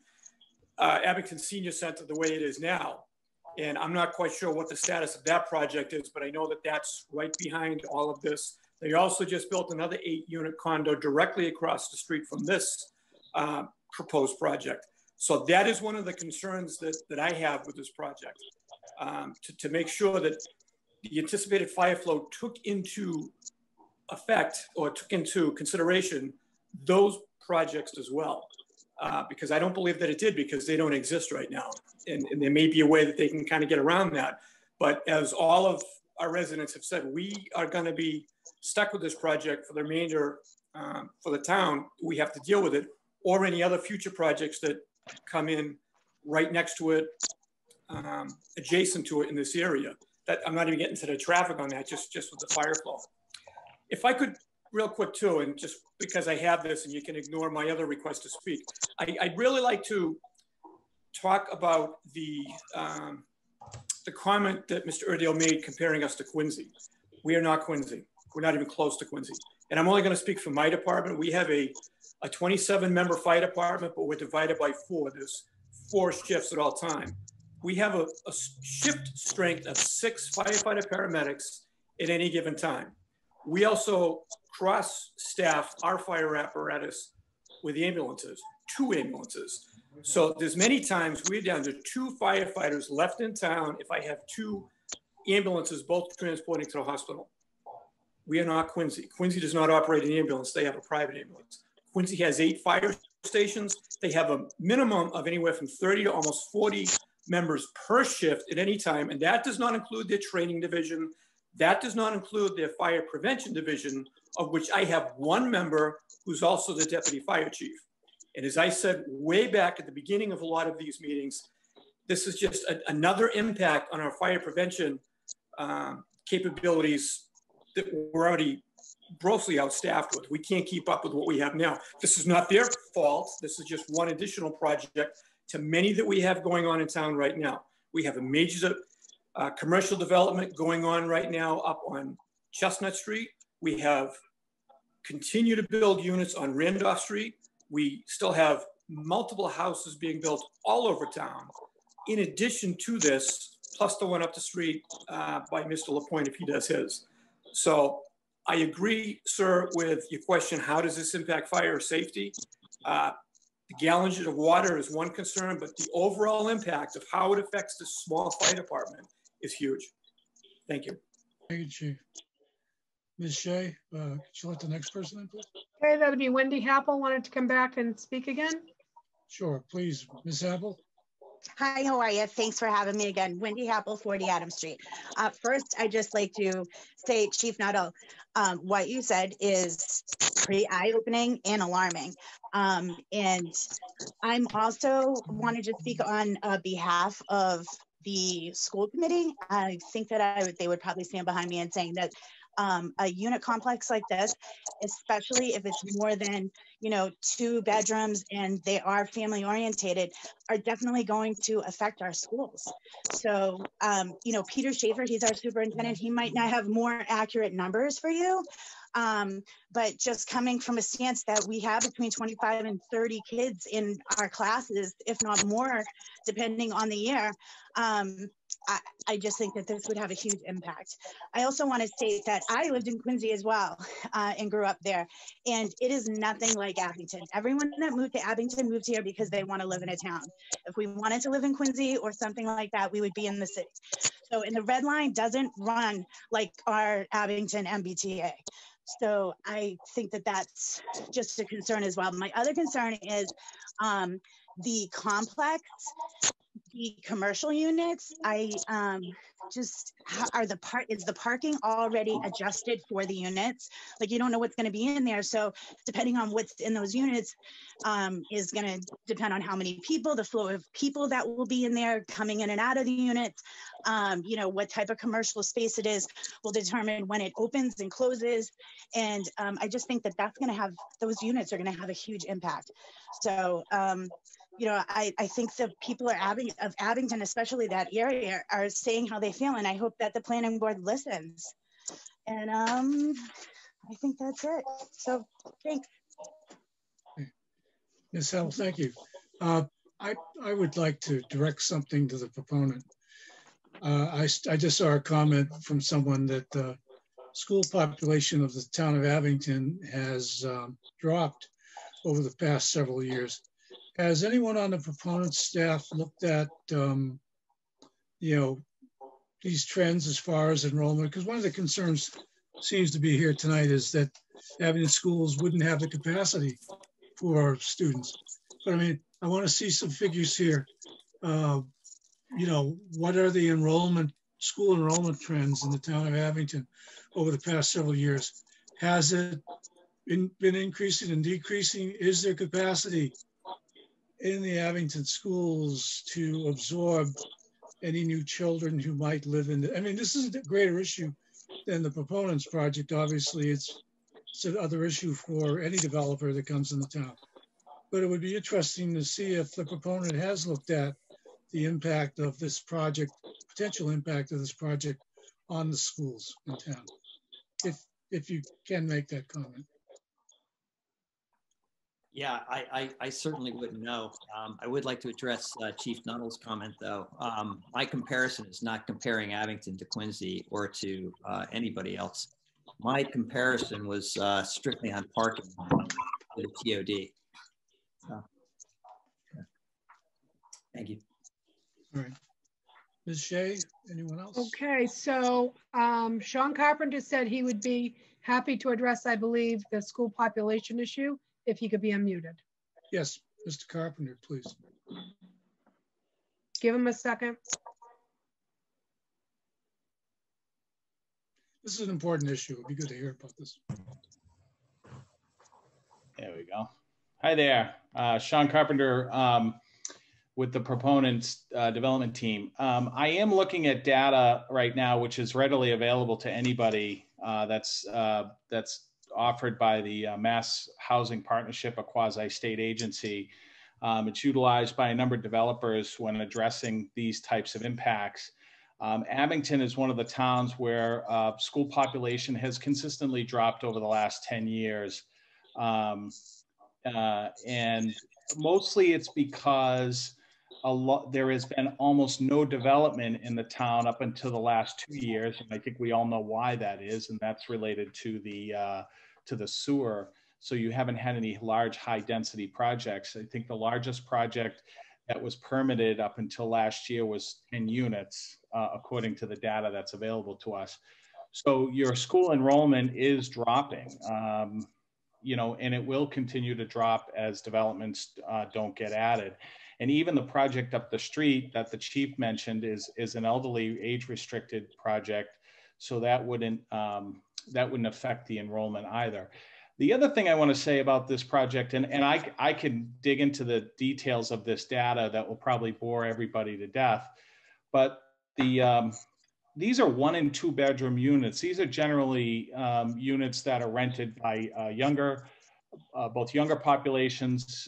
Abington Senior Center, the way it is now. And I'm not quite sure what the status of that project is, but I know that that's right behind all of this. They also just built another 8-unit condo directly across the street from this proposed project. So that is one of the concerns that I have with this project, to make sure that the anticipated fire flow took into effect or took into consideration those projects as well. Because I don't believe that it did, because they don't exist right now. And there may be a way that they can kind of get around that. But as all of our residents have said, we are going to be stuck with this project for the remainder, for the town. We have to deal with it, or any other future projects that come in right next to it, adjacent to it in this area. That I'm not even getting to the traffic on that, just with the fire flow. If I could, real quick too, and just because I have this and you can ignore my other request to speak, I'd really like to talk about the comment that Mr. Erdale made comparing us to Quincy. We are not Quincy. We're not even close to Quincy. And I'm only going to speak for my department. We have a 27-member fire department, but we're divided by 4. There's 4 shifts at all time. We have a shift strength of 6 firefighter paramedics at any given time. We also cross-staff our fire apparatus with ambulances, 2 ambulances. So there's many times we're down to 2 firefighters left in town if I have 2 ambulances, both transporting to the hospital. We are not Quincy. Quincy does not operate an ambulance. They have a private ambulance. Quincy has 8 fire stations. They have a minimum of anywhere from 30 to almost 40 members per shift at any time. And that does not include their training division. That does not include their fire prevention division, of which I have 1 member who's also the deputy fire chief. And as I said way back at the beginning of a lot of these meetings, this is just another impact on our fire prevention capabilities that we're already grossly outstaffed with. We can't keep up with what we have now. This is not their fault. This is just one additional project to many that we have going on in town right now. We have a major commercial development going on right now up on Chestnut Street. We have continued to build units on Randolph Street. We still have multiple houses being built all over town. In addition to this, plus the one up the street by Mr. LaPointe if he does his. So I agree, sir, with your question, how does this impact fire safety? The gallonage of water is one concern, but the overall impact of how it affects the small fire department is huge. Thank you. Thank you, Chief. Ms. Shea, could you let the next person in, please? Okay, that'd be Wendy Happel, wanted to come back and speak again. Sure, please, Ms. Happel. Hi, how are you? Thanks for having me again. Wendy Happel, 40 Adams Street. First, I'd just like to say, Chief Nuttall, what you said is pretty eye-opening and alarming. And I'm also wanted to speak on behalf of the school committee. I think that they would probably stand behind me in saying that a unit complex like this, especially if it's more than 2 bedrooms and they are family orientated, are definitely going to affect our schools. So Peter Schaefer, he's our superintendent, he might not have more accurate numbers for you, but just coming from a stance that we have between 25 and 30 kids in our classes, if not more, depending on the year, I just think that this would have a huge impact. I also want to state that I lived in Quincy as well and grew up there, and it is nothing like Abington. Everyone that moved to Abington moved here because they want to live in a town. If we wanted to live in Quincy or something like that, we would be in the city. So, and the red line doesn't run like our Abington MBTA. So I think that that's just a concern as well. My other concern is the complex. The commercial units, is the parking already adjusted for the units? Like, you don't know what's going to be in there. So depending on what's in those units is going to depend on how many people, the flow of people that will be in there coming in and out of the units, what type of commercial space it is will determine when it opens and closes. And I just think that those units are going to have a huge impact. So, you know, I think the people of Abington, especially that area, are saying how they feel, and I hope that the planning board listens. And I think that's it. So thanks. Ms. Hell, thank you. I would like to direct something to the proponent. I just saw a comment from someone that the school population of the town of Abington has dropped over the past several years. Has anyone on the proponent staff looked at, you know, these trends as far as enrollment? Because one of the concerns seems to be here tonight is that Abington schools wouldn't have the capacity for students. But I mean, I want to see some figures here. You know, what are the school enrollment trends in the town of Abington over the past several years? Has it been increasing and decreasing? Is there capacity in the Abington schools to absorb any new children who might live in I mean, this is a greater issue than the proponents project. Obviously, it's another issue for any developer that comes in the town. But it would be interesting to see if the proponent has looked at the impact of this project, potential impact of this project on the schools in town, if you can make that comment. Yeah, I certainly wouldn't know. I would like to address Chief Nuttall's comment, though. My comparison is not comparing Abington to Quincy or to anybody else. My comparison was strictly on parking with TOD. So, yeah. Thank you. All right. Ms. Shea, anyone else? Okay, so Sean Carpenter said he would be happy to address, I believe, the school population issue if he could be unmuted. Yes, Mr. Carpenter, please. Give him a second. This is an important issue. It'd be good to hear about this. There we go. Hi there, Sean Carpenter with the proponents development team. I am looking at data right now, which is readily available to anybody that's offered by the Mass Housing Partnership, a quasi-state agency. It's utilized by a number of developers when addressing these types of impacts. Abington is one of the towns where school population has consistently dropped over the last 10 years. And mostly it's because there has been almost no development in the town up until the last 2 years. And I think we all know why that is, and that's related to the sewer. So you haven't had any large high density projects. I think the largest project that was permitted up until last year was 10 units, according to the data that's available to us. So your school enrollment is dropping, you know, and it will continue to drop as developments don't get added. And even the project up the street that the chief mentioned is an elderly age restricted project. So that wouldn't affect the enrollment either. The other thing I want to say about this project, and I can dig into the details of this data that will probably bore everybody to death, but these are 1 and 2 bedroom units. These are generally units that are rented by both younger populations,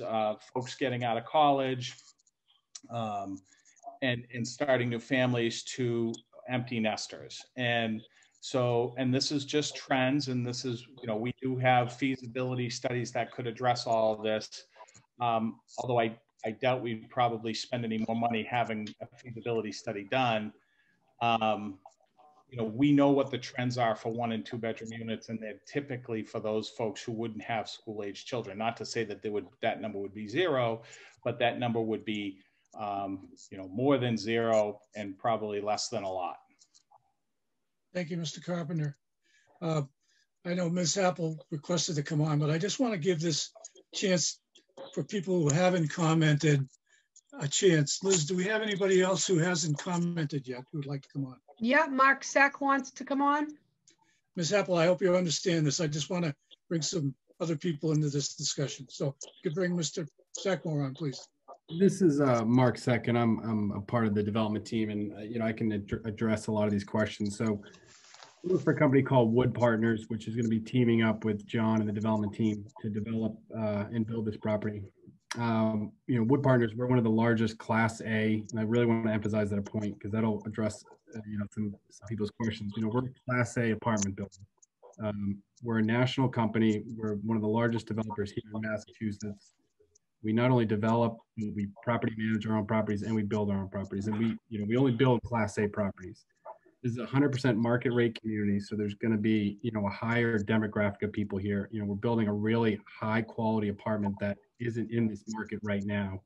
folks getting out of college, and starting new families, to empty nesters. And this is just trends, and this is, you know, we do have feasibility studies that could address all of this. Although I doubt we'd probably spend any more money having a feasibility study done. You know, we know what the trends are for 1 and 2 bedroom units, and they're typically for those folks who wouldn't have school age children. Not to say that that number would be 0, but that number would be, you know, more than 0 and probably less than a lot. Thank you, Mr. Carpenter. I know Ms. Apple requested to come on, but I just want to give this chance for people who haven't commented a chance. Liz, do we have anybody else who hasn't commented yet who would like to come on? Yeah, Mark Sack wants to come on. Ms. Apple, I hope you understand this. I just want to bring some other people into this discussion. So you could bring Mr. Sackmore on, please. This is Mark Sack, and I'm a part of the development team, and you know, I can address a lot of these questions. So we work for a company called Wood Partners, which is going to be teaming up with John and the development team to develop and build this property. you know, Wood Partners, we're one of the largest Class A, and I really want to emphasize that point because that'll address, you know, some people's questions. You know, we're a Class A apartment building. We're a national company. We're one of the largest developers here in Massachusetts. We not only develop, we property manage our own properties, and we build our own properties. And we, you know, we only build Class A properties. This is a 100% market rate community, so there's going to be, you know, a higher demographic of people here. You know, we're building a really high quality apartment that isn't in this market right now.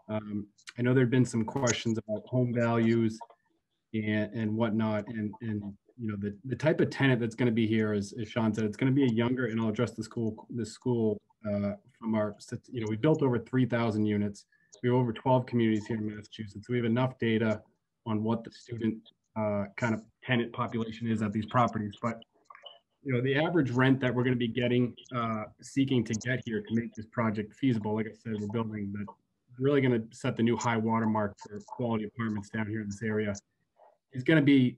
I know there've been some questions about home values and whatnot, and you know, the type of tenant that's going to be here is, as Sean said, it's going to be a younger, and I'll address the school from our, you know, we built over 3,000 units. We have over 12 communities here in Massachusetts. We have enough data on what the student kind of tenant population is at these properties. But, you know, the average rent that we're going to be getting, seeking to get here to make this project feasible, like I said, we're building that really going to set the new high watermark for quality apartments down here in this area, is going to be,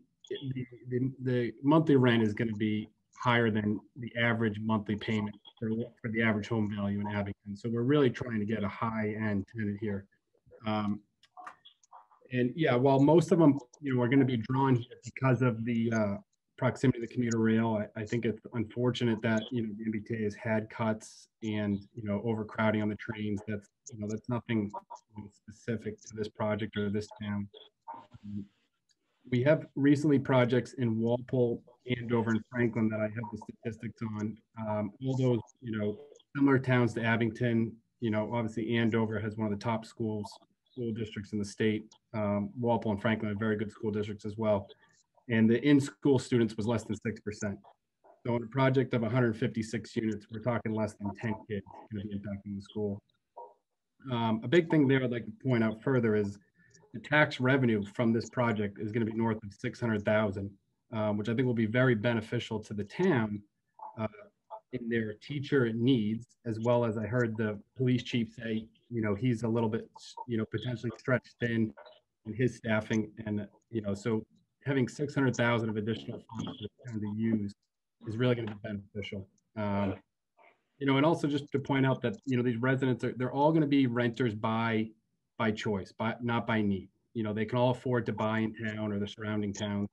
the monthly rent is going to be higher than the average monthly payment for the average home value in Abington. So we're really trying to get a high-end tenant here. And yeah, while most of them, you know, are going to be drawn here because of the proximity to the commuter rail, I think it's unfortunate that, you know, the MBTA has had cuts and, you know, overcrowding on the trains. That's, you know, that's nothing specific to this project or this town. We have recently projects in Walpole, Andover, and Franklin that I have the statistics on. All those, you know, similar towns to Abington. You know, obviously Andover has one of the top school districts in the state. Walpole and Franklin are very good school districts as well. And the in-school students was less than 6%. So on a project of 156 units, we're talking less than 10 kids going to be impacting the school. A big thing there I'd like to point out further is the tax revenue from this project is going to be north of 600,000, which I think will be very beneficial to the town in their teacher needs, as well as I heard the police chief say, you know, he's a little bit, you know, potentially stretched thin in his staffing. And, you know, so having 600,000 of additional funds for the town to use is really going to be beneficial. You know, and also just to point out that, you know, these residents they're all going to be renters by choice, not by need. You know, they can all afford to buy in town or the surrounding towns.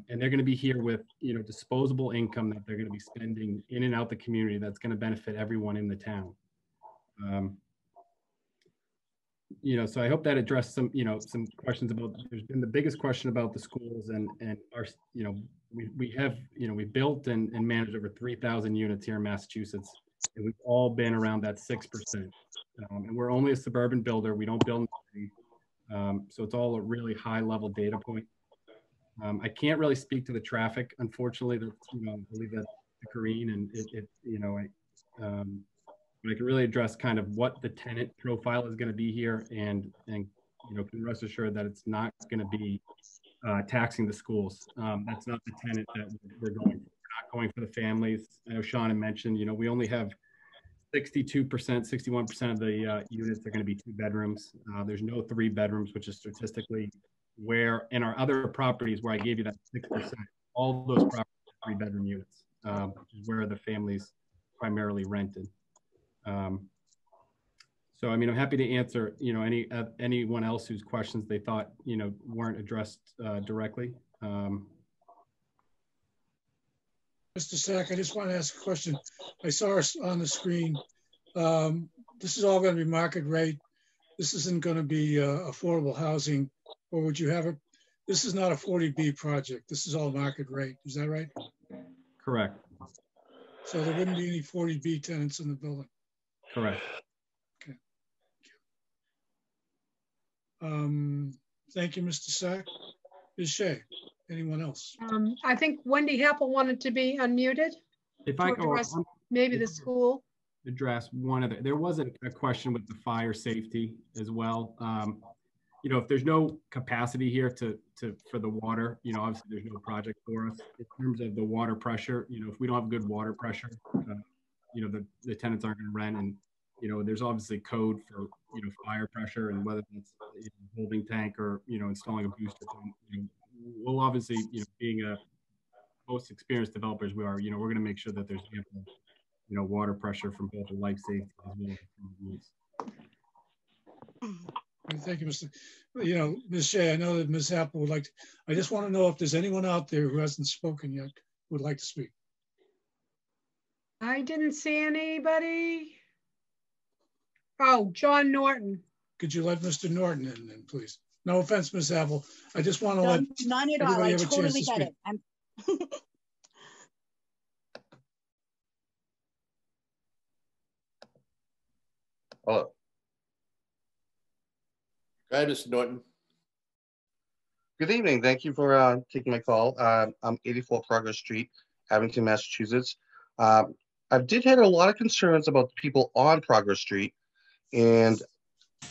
And they're going to be here with, you know, disposable income that they're going to be spending in and out the community that's going to benefit everyone in the town. You know, so I hope that addressed some, you know, some questions about, there's been the biggest question about the schools and our, you know, we have, you know, we built and managed over 3,000 units here in Massachusetts, and we've all been around that 6%. And we're only a suburban builder. We don't build in the city. So it's all a really high level data point. I can't really speak to the traffic, unfortunately. That's, you know, I leave that to Corrine, and it you know, but I can really address kind of what the tenant profile is going to be here, and you know, can rest assured that it's not going to be taxing the schools. That's not the tenant that we're going for. We're not going for the families. I know Sean had mentioned, you know, we only have 62%, 61% of the units are going to be 2 bedrooms. There's no 3 bedrooms, which is statistically where in our other properties where I gave you that 6%, all those properties are 3-bedroom units, which is where the families primarily rented. So, I mean, I'm happy to answer, you know, anyone else whose questions they thought, you know, weren't addressed directly. Mr. Sack, I just want to ask a question. I saw us on the screen. This is all going to be market rate. This isn't going to be affordable housing, or would you have it? This is not a 40B project. This is all market rate. Is that right? Correct. So there wouldn't be any 40B tenants in the building. Correct. Okay. Thank you, Mr. Sack. Ms. Shea, anyone else? I think Wendy Happel wanted to be unmuted. If I go, maybe the school. Address one of the, there was a question with the fire safety as well. You know, if there's no capacity here for the water, you know, obviously there's no project for us. In terms of the water pressure, you know, if we don't have good water pressure, you know, the tenants aren't going to rent. And, you know, there's obviously code for, you know, fire pressure, and whether it's, you know, holding tank or, you know, installing a booster pump. You know, we'll obviously, you know, being a most experienced developers we are, you know, we're going to make sure that there's ample, you know, water pressure from both the life safety as well as the use. Thank you, Mr. You know, Ms. Shea, I know that Ms. Apple would like to, I just want to know if there's anyone out there who hasn't spoken yet who would like to speak. I didn't see anybody. Oh, John Norton. Could you let Mr. Norton in then, please? No offense, Ms. Apple. I just want to let none at all. everybody I have a chance totally to get speak. it. I'm Hello. Go ahead, Mr. Norton. Good evening. Thank you for taking my call. I'm 84 Progress Street, Abington, Massachusetts. I did have a lot of concerns about the people on Progress Street, and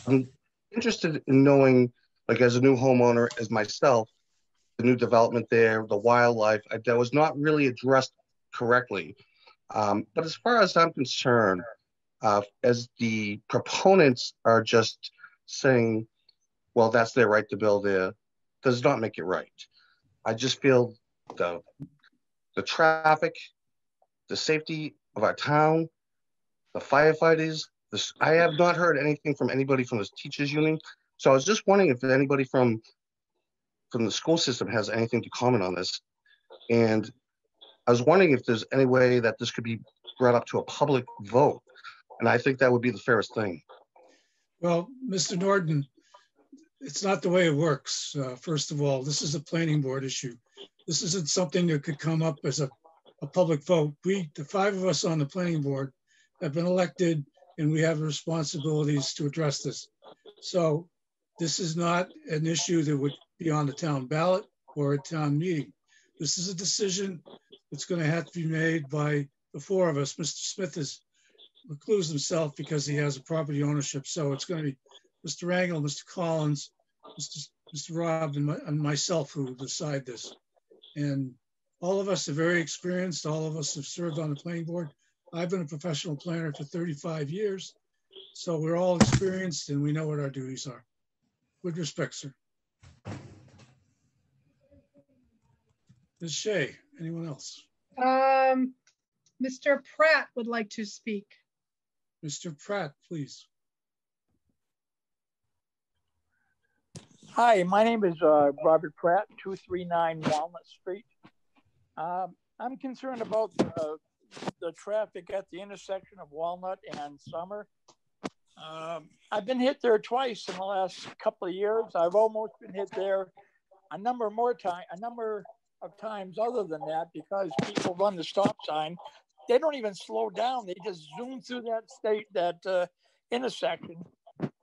I'm interested in knowing, like as a new homeowner, as myself, the new development there, the wildlife, that was not really addressed correctly. But as far as I'm concerned, as the proponents are just saying, well, that's their right to build there, does not make it right. I just feel the traffic, the safety of our town, the firefighters, I have not heard anything from anybody from the teachers union. So I was just wondering if anybody from the school system has anything to comment on this. And I was wondering if there's any way that this could be brought up to a public vote. And I think that would be the fairest thing. Well, Mr. Norton, it's not the way it works. First of all, this is a planning board issue. This isn't something that could come up as a public vote. The 5 of us on the planning board have been elected and we have responsibilities to address this. So this is not an issue that would be on the town ballot or a town meeting. This is a decision that's going to have to be made by the 4 of us. Mr. Smith has reclused himself because he has a property ownership. So it's going to be Mr. Rangel, Mr. Collins, Mr. Robb, and myself who decide this. And all of us are very experienced. All of us have served on the planning board. I've been a professional planner for 35 years. So we're all experienced and we know what our duties are. With respect, sir. Ms. Shea, anyone else? Mr. Pratt would like to speak. Mr. Pratt, please. Hi, my name is Robert Pratt, 239 Walnut Street. I'm concerned about the traffic at the intersection of Walnut and Summer. I've been hit there twice in the last couple of years. I've almost been hit there a number of times other than that because people run the stop sign. They don't even slow down. They just zoom through that intersection.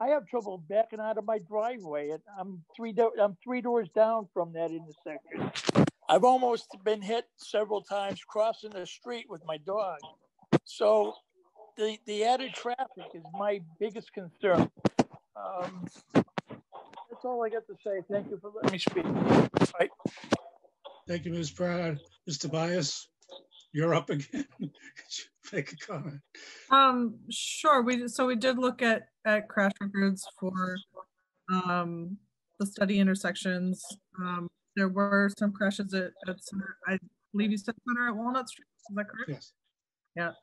I have trouble backing out of my driveway. I'm three doors down from that intersection. I've almost been hit several times crossing the street with my dog. So the added traffic is my biggest concern. That's all I got to say. Thank you for letting me speak. Bye. Thank you, Ms. Pratt. Mr. Bias, you're up again. Make a comment. Sure. We did look at crash records for the study intersections. There were some crashes at Center, I believe you said Center at Walnut Street. Is that correct? Yes. Yeah.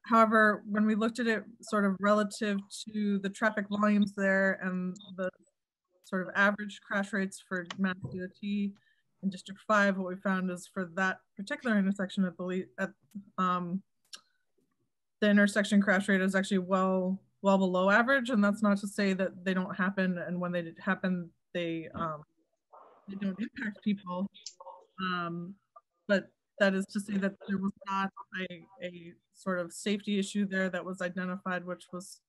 However, when we looked at it sort of relative to the traffic volumes there and the sort of average crash rates for Mass DOT in District 5, what we found is for that particular intersection the intersection crash rate is actually well below average, and that's not to say that they don't happen, and when they happen, they don't impact people. But that is to say that there was not a sort of safety issue there that was identified, which was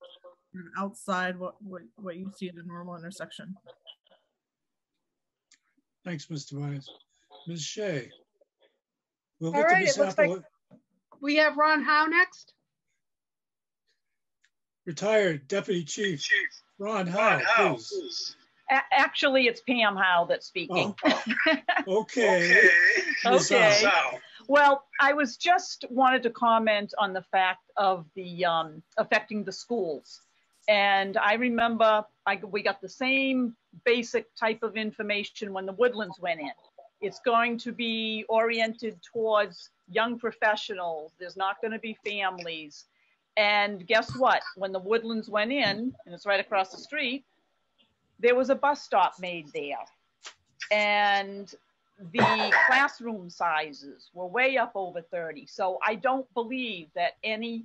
sort of outside what you see at a normal intersection. Thanks, Mr. Myers. Ms. Shea. We'll All get to right, Ms. it looks Apple. like we have Ron Howe next. Retired Deputy Chief Ron Howe, please. Actually, it's Pam Howe that's speaking. Oh. Okay. Okay. Well, I wanted to comment on the fact of the affecting the schools. And I remember we got the same basic type of information when the Woodlands went in. It's going to be oriented towards young professionals. There's not going to be families. And guess what? When the Woodlands went in, and it's right across the street, there was a bus stop made there. And the classroom sizes were way up over 30. So I don't believe that any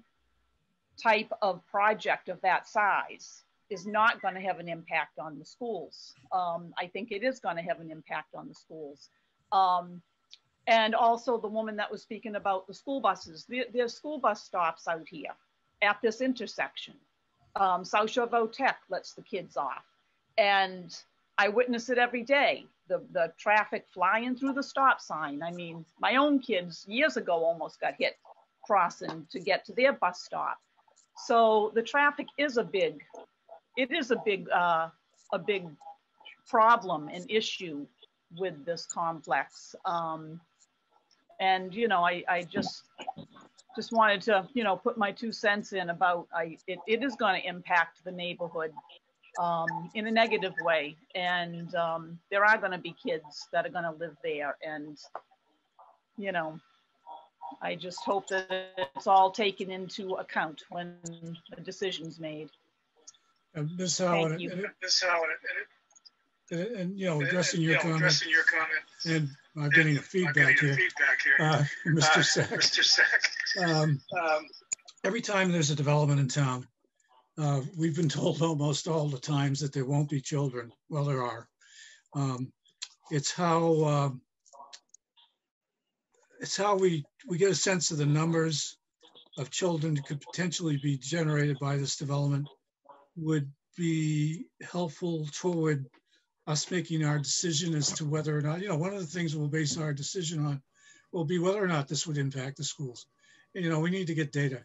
type of project of that size is not going to have an impact on the schools. I think it is going to have an impact on the schools. And also the woman that was speaking about the school buses, there's school bus stops out here at this intersection. South Shore Votech lets the kids off. And I witness it every day. The traffic flying through the stop sign. I mean, my own kids years ago almost got hit crossing to get to their bus stop. So the traffic is a big problem and issue with this complex. And, you know, I just wanted to, you know, put my 2 cents in about, it is going to impact the neighborhood in a negative way. And there are going to be kids that are going to live there. And, you know, I just hope that it's all taken into account when the decision's made. Ms. Howard, and you know, addressing your comment, and I'm getting a feedback here, Mr. Sack. Every time there's a development in town, we've been told almost all the times that there won't be children. Well, there are. It's how we get a sense of the numbers of children that could potentially be generated by this development would be helpful toward us making our decision as to whether or not, you know, one of the things we'll base our decision on will be whether or not this would impact the schools. And, you know, we need to get data.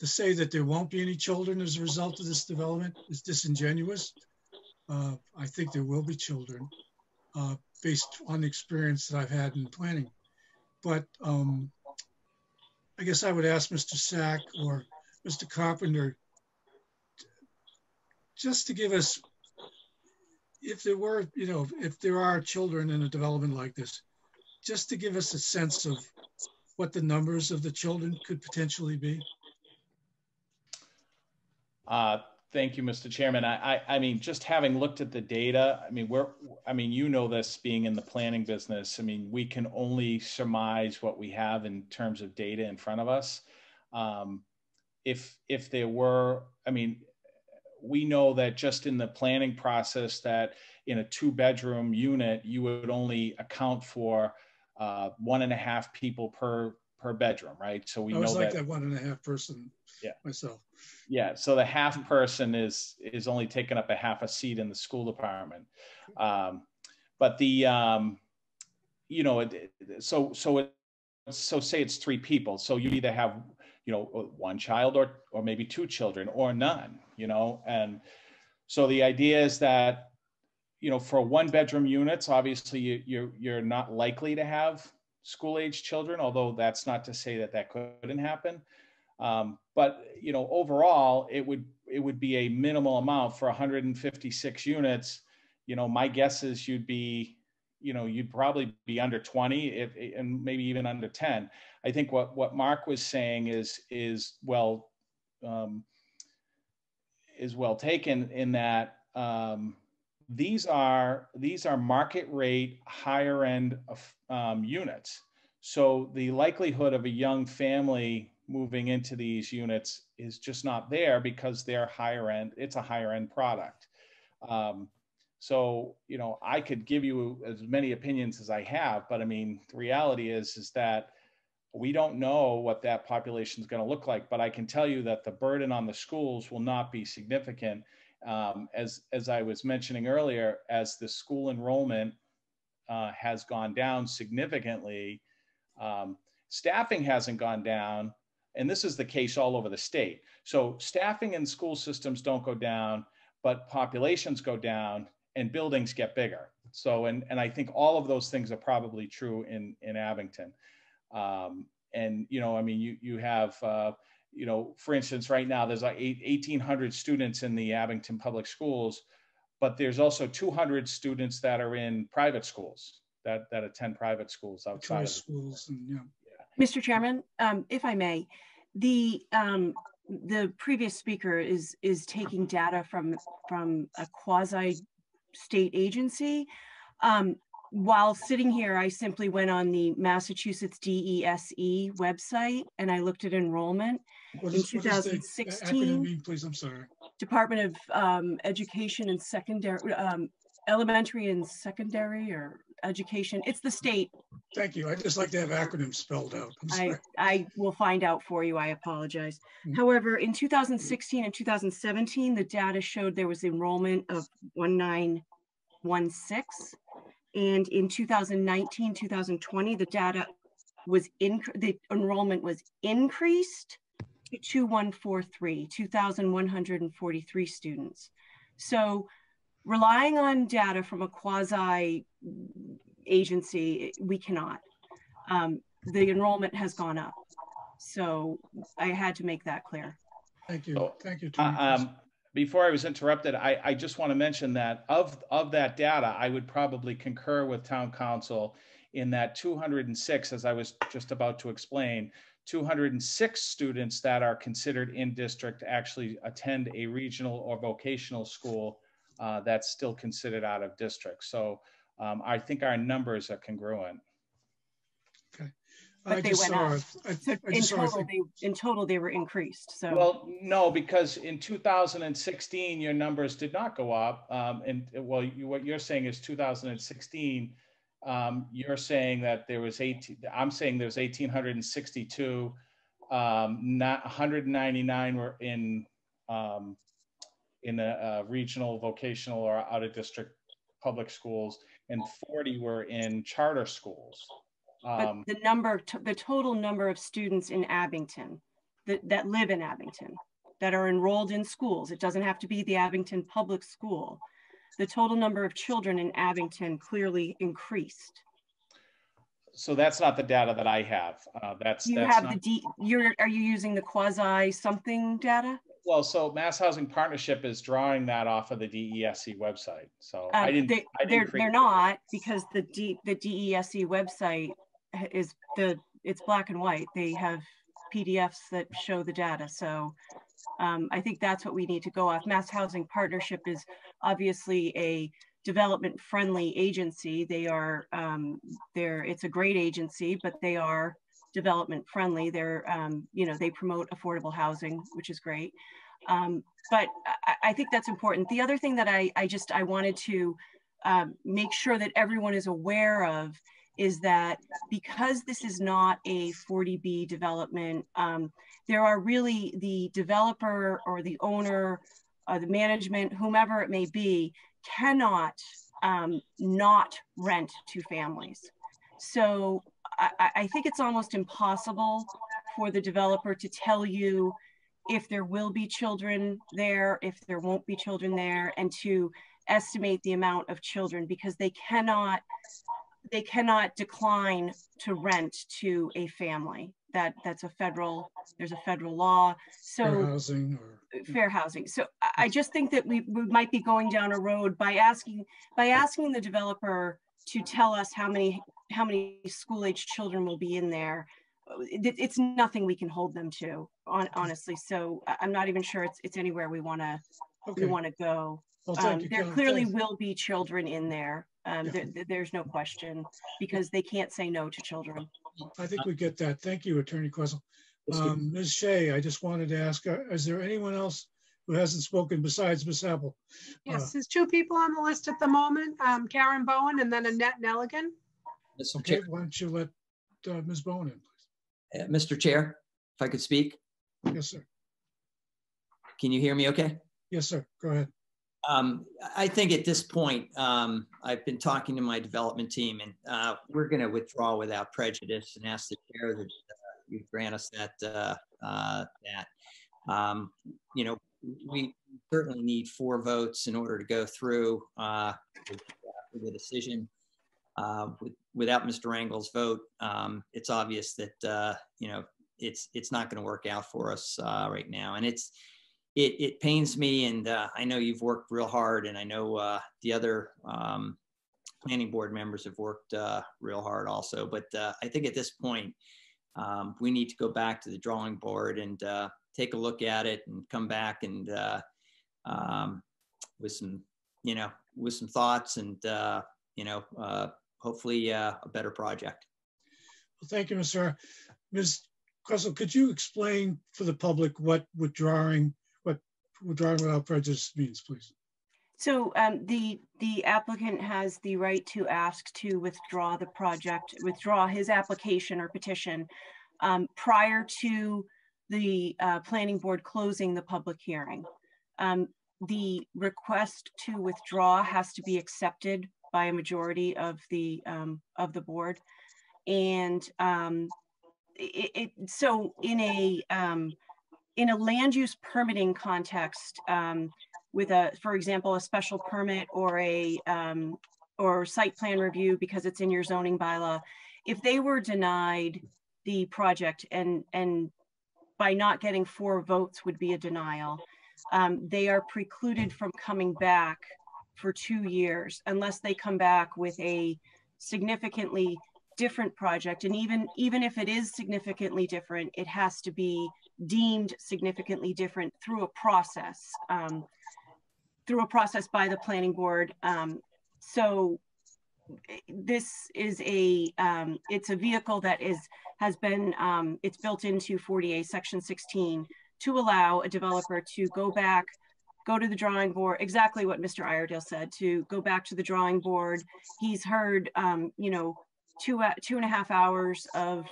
To say that there won't be any children as a result of this development is disingenuous. I think there will be children based on the experience that I've had in planning. But I guess I would ask Mr. Sack or Mr. Carpenter just to give us, if there were, you know, if there are children in a development like this, just to give us a sense of what the numbers of the children could potentially be. Thank you, Mr. Chairman. I mean, just having looked at the data, I mean, you know this being in the planning business. I mean, we can only surmise what we have in terms of data in front of us. If there were, I mean, we know that just in the planning process that in a 2-bedroom unit, you would only account for 1.5 people per bedroom, right? So we know like that 1.5 person myself. Yeah, so the half person is only taking up a half a seat in the school department. But the, you know, so say it's 3 people. So you either have, you know, 1 child or maybe 2 children or none, you know? And so the idea is that, you know, for 1-bedroom units, obviously you're not likely to have school-age children, although that's not to say that that couldn't happen. But, you know, overall, it would be a minimal amount for 156 units. You know, my guess is you'd probably be under 20 and maybe even under 10. I think what Mark was saying is well taken in that these are market rate higher end units. So the likelihood of a young family moving into these units is just not there because they're higher end. It's a higher end product. So, you know, I could give you as many opinions as I have, but I mean, the reality is that we don't know what that population is going to look like, but I can tell you that the burden on the schools will not be significant. As I was mentioning earlier, as the school enrollment has gone down significantly, staffing hasn't gone down, and this is the case all over the state. So staffing in school systems don't go down, but populations go down and buildings get bigger. So, and I think all of those things are probably true in Abington. And, you know, I mean, you have, you know, for instance, right now there's like 1,800 students in the Abington public schools, but there's also 200 students that are in private schools that attend private schools outside of schools. And, Mr. Chairman, if I may, the the previous speaker is taking data from a quasi state agency. While sitting here, I simply went on the Massachusetts DESE website and I looked at enrollment in 2016. What does the acronym mean, please? I'm sorry. Department of Education and Secondary, Elementary and Secondary or Education. It's the state. Thank you. I just like to have acronyms spelled out. I'm sorry. I will find out for you. I apologize. However, in 2016 and 2017, the data showed there was enrollment of 1916. And in 2019, 2020, the data was the enrollment was increased to 2143, 2,143 students. So relying on data from a quasi agency, we cannot. The enrollment has gone up. So I had to make that clear. Thank you. Thank you, Tony. Before I was interrupted, I just want to mention that of that data, I would probably concur with town council in that 206, as I was just about to explain, 206 students that are considered in district actually attend a regional or vocational school that's still considered out of district. So I think our numbers are congruent. Okay. But they went up. So in total, they were increased. So well, no, because in 2016 your numbers did not go up. Well, what you're saying is 2016. You're saying that there was 18. I'm saying there was 1,862. 199 were in a regional, vocational, or out of district public schools, and 40 were in charter schools. But the total number of students in Abington that live in Abington that are enrolled in schools, it doesn't have to be the Abington public school. The total number of children in Abington clearly increased. So that's not the data that I have. Are you using the quasi something data? Well, so Mass Housing Partnership is drawing that off of the DESE website. So they're not, because the DESE website it's black and white. They have PDFs that show the data. So I think that's what we need to go off. Mass Housing Partnership is obviously a development friendly agency. They are, it's a great agency, but they are development friendly. They're, they promote affordable housing, which is great. But I think that's important. The other thing that I wanted to make sure that everyone is aware of is that because this is not a 40B development, there are really the developer or the owner, the management, whomever it may be, cannot not rent to families. So I think it's almost impossible for the developer to tell you if there will be children there, if there won't be children there, and to estimate the amount of children, because they cannot decline to rent to a family. There's a federal law. So fair housing. So I just think that we might be going down a road by asking the developer to tell us how many school-age children will be in there. It's nothing we can hold them to, honestly. So I'm not even sure it's anywhere we want to go. Well, there clearly will be children in there. There's no question, because they can't say no to children. I think we get that. Thank you, Attorney Questle. Ms. Shea, I just wanted to ask, is there anyone else who hasn't spoken besides Ms. Apple? Yes, there's two people on the list at the moment, Karen Bowen and then Annette Nelligan. Okay, why don't you let Ms. Bowen in, please? Mr. Chair, if I could speak. Yes, sir. Can you hear me okay? Yes, sir. Go ahead. I think at this point, I've been talking to my development team, and we're going to withdraw without prejudice and ask the chair that you grant us that. We certainly need 4 votes in order to go through the decision. Without Mr. Engel's vote, it's obvious that it's not going to work out for us right now, and it pains me, and I know you've worked real hard, and I know the other planning board members have worked real hard also. But I think at this point, we need to go back to the drawing board and take a look at it and come back and with some, with some thoughts and, hopefully a better project. Well, thank you, Mr. Ms. Kressel, could you explain for the public what withdrawing without prejudice means, please? So the applicant has the right to ask to withdraw the project, withdraw his application or petition prior to the planning board closing the public hearing. The request to withdraw has to be accepted by a majority of the board, and so in a land use permitting context, with for example, a special permit or a or site plan review because it's in your zoning bylaw, if they were denied the project and by not getting 4 votes would be a denial, they are precluded from coming back for 2 years unless they come back with a significantly different project. And even if it is significantly different, it has to be deemed significantly different through a process by the planning board. So this is it's a vehicle that has been it's built into 40A section 16 to allow a developer to go to the drawing board, exactly what Mr. Iredale said, to go back to the drawing board. He's heard 2.5 hours of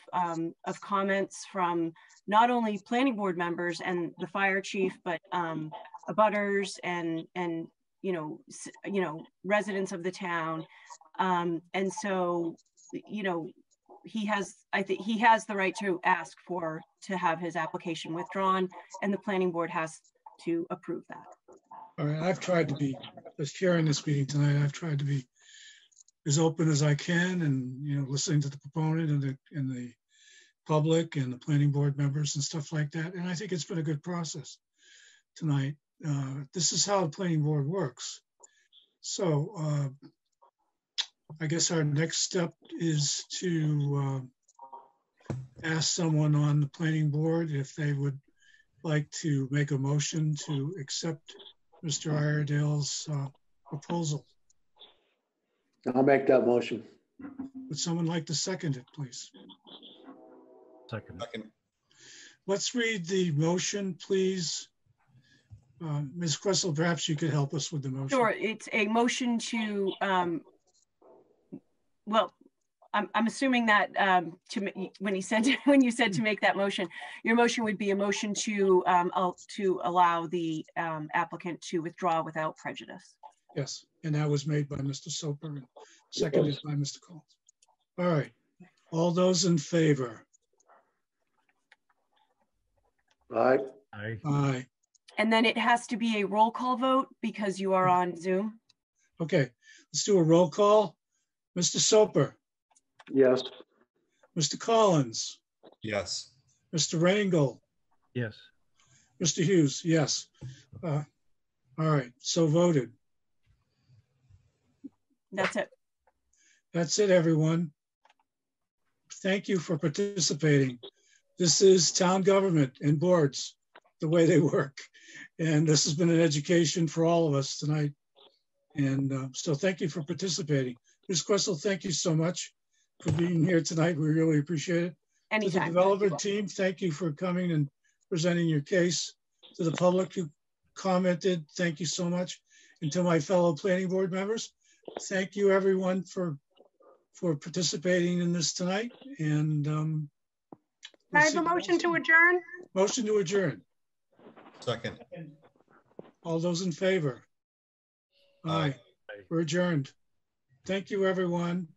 comments from not only planning board members and the fire chief, but abutters and residents of the town. And so, I think he has the right to ask to have his application withdrawn, and the planning board has to approve that. All right, I've tried to be, as chairing this meeting tonight, I've tried to be as open as I can, and listening to the proponent and the public and the planning board members and stuff like that. And I think it's been a good process tonight. This is how the planning board works. So I guess our next step is to ask someone on the planning board if they would like to make a motion to accept Mr. Iredale's proposal. I'll make that motion. Would someone like to second it, please? Second. Let's read the motion, please. Ms. Kressel, perhaps you could help us with the motion. Sure, it's a motion to, well, I'm assuming that when you said to make that motion, your motion would be a motion to allow the applicant to withdraw without prejudice. Yes, and that was made by Mr. Soper and seconded by Mr. Collins. All right, all those in favor? Aye. Aye. Aye. And then it has to be a roll call vote because you are on Zoom. Okay, let's do a roll call. Mr. Soper? Yes. Mr. Collins? Yes. Mr. Rangel? Yes. Mr. Hughes? Yes. All right, so voted. That's it. That's it, everyone. Thank you for participating. This is town government and boards, the way they work. And this has been an education for all of us tonight. And so thank you for participating. Ms. Kressel, thank you so much for being here tonight. We really appreciate it. Anytime. To the developer team, thank you for coming and presenting your case. To the public who commented, thank you so much. And to my fellow planning board members, thank you everyone for participating in this tonight. And I have a motion to adjourn. Motion to adjourn. Second. All those in favor? Aye. We're adjourned. Thank you, everyone.